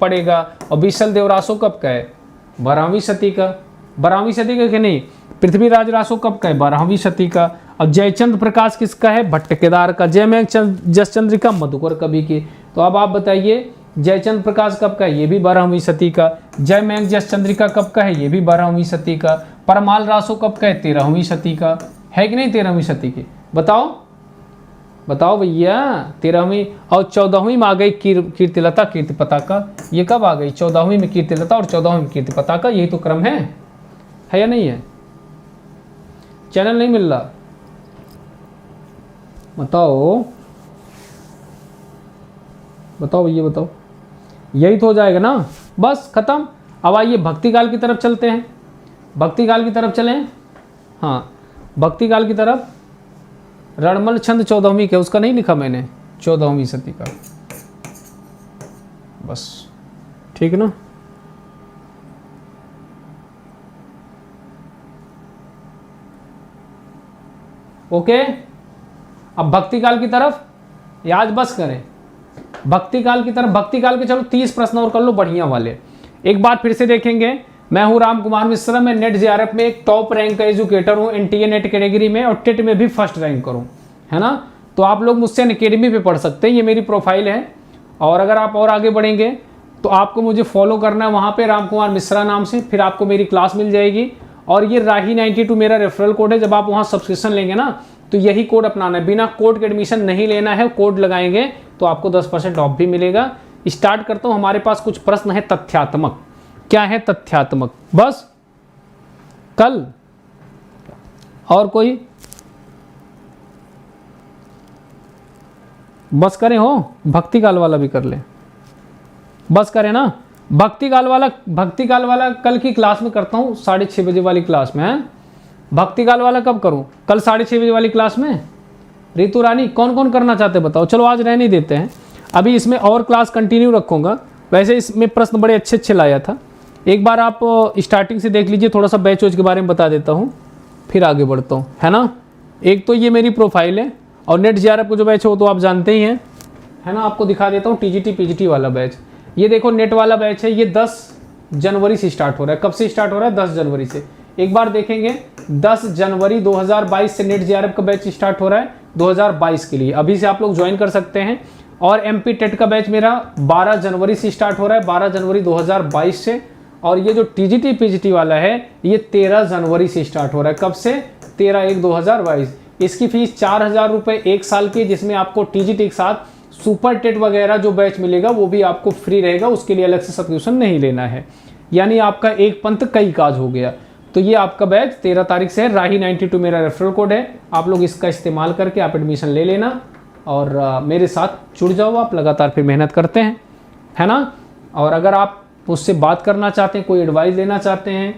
A: पड़ेगा। और बीसल देव रासो कब का है? 12वीं सदी का। 12वीं सदी का कि नहीं? पृथ्वीराज रासो कब का है? 12वीं सदी का। और जयचंद प्रकाश किसका है? भट्ट केदार का। जय मयंक जस चंद्रिका मधुकर कवि की। तो अब आप बताइए, जयचंद प्रकाश कब का है? ये भी 12वीं सदी का। जय मयंक जस चंद्रिका कब का है? ये भी 12वीं सदी का। परमाल रासो कब का है? 13वीं सदी का। है कि नहीं 13वीं सदी की? बताओ बताओ भैया। 13वीं और 14वीं में आ गई कीर्तिलता कीर्ति पताका। ये कब आ गई? 14वीं में कीर्तिलता और 14वीं में कीर्ति पताका। यही तो क्रम है या नहीं है? चैनल नहीं मिल रहा, बताओ बताओ भैया बताओ। यही तो हो जाएगा ना, बस खत्म। अब आइए भक्ति काल की तरफ चलते हैं। भक्ति काल की तरफ चलें। हाँ, भक्ति काल की तरफ। रणमल छंद 14वीं के, उसका नहीं लिखा मैंने, 14वीं सदी का, बस ठीक है ना। ओके, अब भक्ति काल की तरफ याद बस करें। भक्ति काल की तरफ, भक्ति काल के चलो 30 प्रश्न और कर लो बढ़िया वाले। एक बार फिर से देखेंगे। मैं हूं राम कुमार मिश्रा, मैं नेट जेआरएफ में एक टॉप रैंक का एजुकेटर हूं, एनटीए नेट कैटेगरी में, और टेट में भी फर्स्ट रैंक करूं, है ना। तो आप लोग मुझसे अकेडमी पे पढ़ सकते हैं, ये मेरी प्रोफाइल है। और अगर आप और आगे बढ़ेंगे तो आपको मुझे फॉलो करना है वहाँ पे राम कुमार मिश्रा नाम से, फिर आपको मेरी क्लास मिल जाएगी। और ये राही 92 मेरा रेफरल कोड है। जब आप वहाँ सब्सक्रिप्शन लेंगे ना तो यही कोड अपनाना है, बिना कोड के एडमिशन नहीं लेना है। कोड लगाएंगे तो आपको 10% ऑफ भी मिलेगा। स्टार्ट करता हूँ। हमारे पास कुछ प्रश्न है तथ्यात्मक। क्या है? तथ्यात्मक। बस कल और कोई बस करें हो, भक्ति काल वाला भी कर ले, बस करें ना। भक्ति काल वाला कल की क्लास में करता हूँ, 6:30 बजे वाली क्लास में है। भक्ति काल वाला कब करूँ? कल 6:30 बजे वाली क्लास में। रितु रानी कौन कौन करना चाहते बताओ। चलो आज रहने देते हैं, अभी इसमें और क्लास कंटिन्यू रखूँगा। वैसे इसमें प्रश्न बड़े अच्छे अच्छे लाया था। एक बार आप स्टार्टिंग से देख लीजिए, थोड़ा सा बैच वोच के बारे में बता देता हूँ, फिर आगे बढ़ता हूँ, है ना। एक तो ये मेरी प्रोफाइल है, और नेट जेआरएफ को जो बैच हो तो आप जानते ही हैं, है ना। आपको दिखा देता हूँ टीजीटी पीजीटी वाला बैच। ये देखो नेट वाला बैच है, ये 10 जनवरी से स्टार्ट हो रहा है। कब से स्टार्ट हो रहा है? 10 जनवरी से। एक बार देखेंगे, 10 जनवरी 2022 से नेट जेआरएफ का बैच स्टार्ट हो रहा है 2022 के लिए। अभी से आप लोग ज्वाइन कर सकते हैं। और एमपी टेट का बैच मेरा 12 जनवरी से स्टार्ट हो रहा है, 12 जनवरी 2022 से। और ये जो टीजीटी पीजीटी वाला है ये 13 जनवरी से स्टार्ट हो रहा है। कब से? 13/1/2022। इसकी फीस 4000 रुपये 1 साल की, जिसमें आपको टीजीटी के साथ सुपर टेट वगैरह जो बैच मिलेगा वो भी आपको फ्री रहेगा। उसके लिए अलग से सब्सक्रिप्शन नहीं लेना है। यानी आपका एक पंथ कई काज हो गया। तो ये आपका बैच 13 तारीख से है। राही 92 मेरा रेफरल कोड है, आप लोग इसका इस्तेमाल करके आप एडमिशन ले लेना और मेरे साथ जुड़ जाओ। आप लगातार फिर मेहनत करते हैं, है ना। और अगर आप मुझसे बात करना चाहते हैं, कोई एडवाइस लेना चाहते हैं,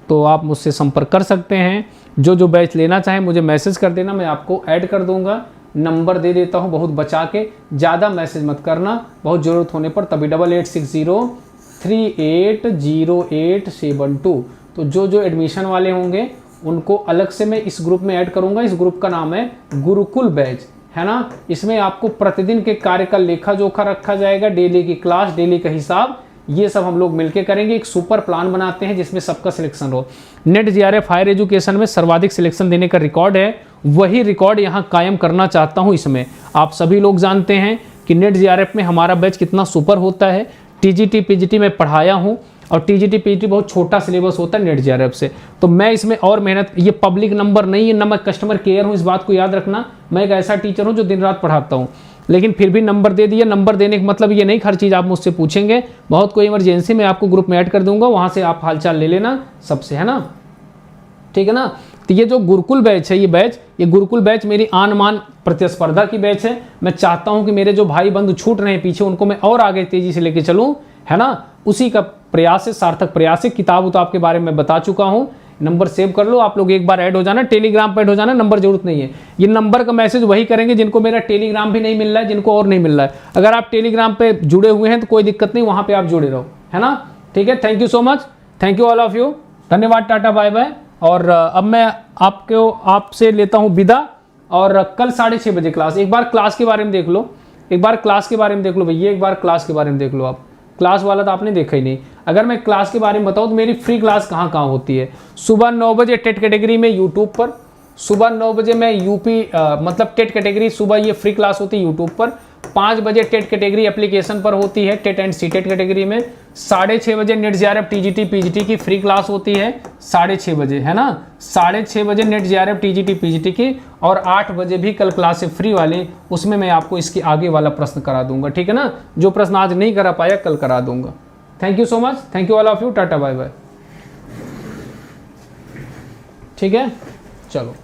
A: तो आप मुझसे संपर्क कर सकते हैं। जो बैच लेना चाहें मुझे मैसेज कर देना, मैं आपको ऐड कर दूंगा। नंबर दे देता हूं बहुत बचा के, ज़्यादा मैसेज मत करना, बहुत ज़रूरत होने पर तभी। 8860380872। तो जो एडमिशन वाले होंगे उनको अलग से मैं इस ग्रुप में ऐड करूंगा। इस ग्रुप का नाम है गुरुकुल बैच, है ना। इसमें आपको प्रतिदिन के कार्य का लेखा जोखा रखा जाएगा, डेली की क्लास, डेली का हिसाब, ये सब हम लोग मिलके करेंगे। एक सुपर प्लान बनाते हैं जिसमें सबका सिलेक्शन हो। नेट जेआरएफ हायर एजुकेशन में सर्वाधिक सिलेक्शन देने का रिकॉर्ड है, वही रिकॉर्ड यहाँ कायम करना चाहता हूँ इसमें। आप सभी लोग जानते हैं कि नेट जेआरएफ में हमारा बैच कितना सुपर होता है। टीजीटी पीजीटी में पढ़ाया हूँ, और टीजीटी पीजीटी बहुत छोटा सिलेबस होता है नेट जेआरएफ से। तो मैं इसमें और मेहनत, ये पब्लिक नंबर नहीं है ना, मैं कस्टमर केयर हूँ, इस बात को याद रखना। मैं एक ऐसा टीचर हूँ जो दिन रात पढ़ाता हूँ। लेकिन फिर भी नंबर दे दिया। नंबर देने का मतलब ये नहीं हर चीज़ आप मुझसे पूछेंगे, बहुत कोई इमरजेंसी में आपको ग्रुप में ऐड कर दूंगा, वहाँ से आप हालचाल ले लेना सबसे, है ना, ठीक है ना। तो ये जो गुरुकुल बैच है, ये गुरुकुल बैच मेरी आन मान प्रतिस्पर्धा की बैच है। मैं चाहता हूँ कि मेरे जो भाई बंधु छूट रहे हैं पीछे, उनको मैं और आगे तेजी से लेके चलूँ, है ना, उसी का प्रयास है, सार्थक प्रयास है। किताब तो आपके बारे में बता चुका हूँ, नंबर सेव कर लो आप लोग, एक बार ऐड हो जाना, टेलीग्राम पर ऐड हो जाना, नंबर जरूरत नहीं है। ये नंबर का मैसेज वही करेंगे जिनको मेरा टेलीग्राम भी नहीं मिल रहा है, जिनको और नहीं मिल रहा है। अगर आप टेलीग्राम पे जुड़े हुए हैं तो कोई दिक्कत नहीं, वहां पे आप जुड़े रहो, है ना, ठीक है। Thank you so much, thank you all of you, धन्यवाद, टाटा बाय बाय। और अब मैं आपसे लेता हूँ विदा, और कल 6:30 बजे क्लास। एक बार क्लास के बारे में देख लो, एक बार क्लास के बारे में देख लो भैया, एक बार क्लास के बारे में देख लो आप। क्लास वाला तो आपने देखा ही नहीं। अगर मैं क्लास के बारे में बताऊँ तो मेरी फ्री क्लास कहाँ कहाँ होती है। सुबह 9 बजे टेट कैटेगरी में यूट्यूब पर, सुबह 9 बजे मैं यूपी मतलब टेट कैटेगरी सुबह ये फ्री क्लास होती है यूट्यूब पर। 5 बजे टेट कैटेगरी एप्लीकेशन पर होती है, TET and C TET category में। 6:30 बजे नेट जेआरएफ टीजीटी पीजीटी की फ्री क्लास होती है, 6:30 बजे, है ना, 6:30 बजे नेट जेआरएफ टीजीटी पीजीटी की। और 8 बजे भी कल क्लास है फ्री वाली, उसमें मैं आपको इसके आगे वाला प्रश्न करा दूंगा, ठीक है ना। जो प्रश्न आज नहीं करा पाया कल करा दूंगा। Thank you so much, thank you all of you, tata bye bye, ठीक है। चलो,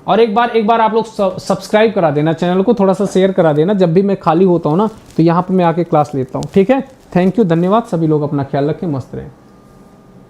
A: और एक बार आप लोग सब्सक्राइब करा देना चैनल को, थोड़ा सा शेयर करा देना। जब भी मैं खाली होता हूँ ना तो यहाँ पे मैं आके क्लास लेता हूँ, ठीक है। थैंक यू, धन्यवाद। सभी लोग अपना ख्याल रखें, मस्त रहें।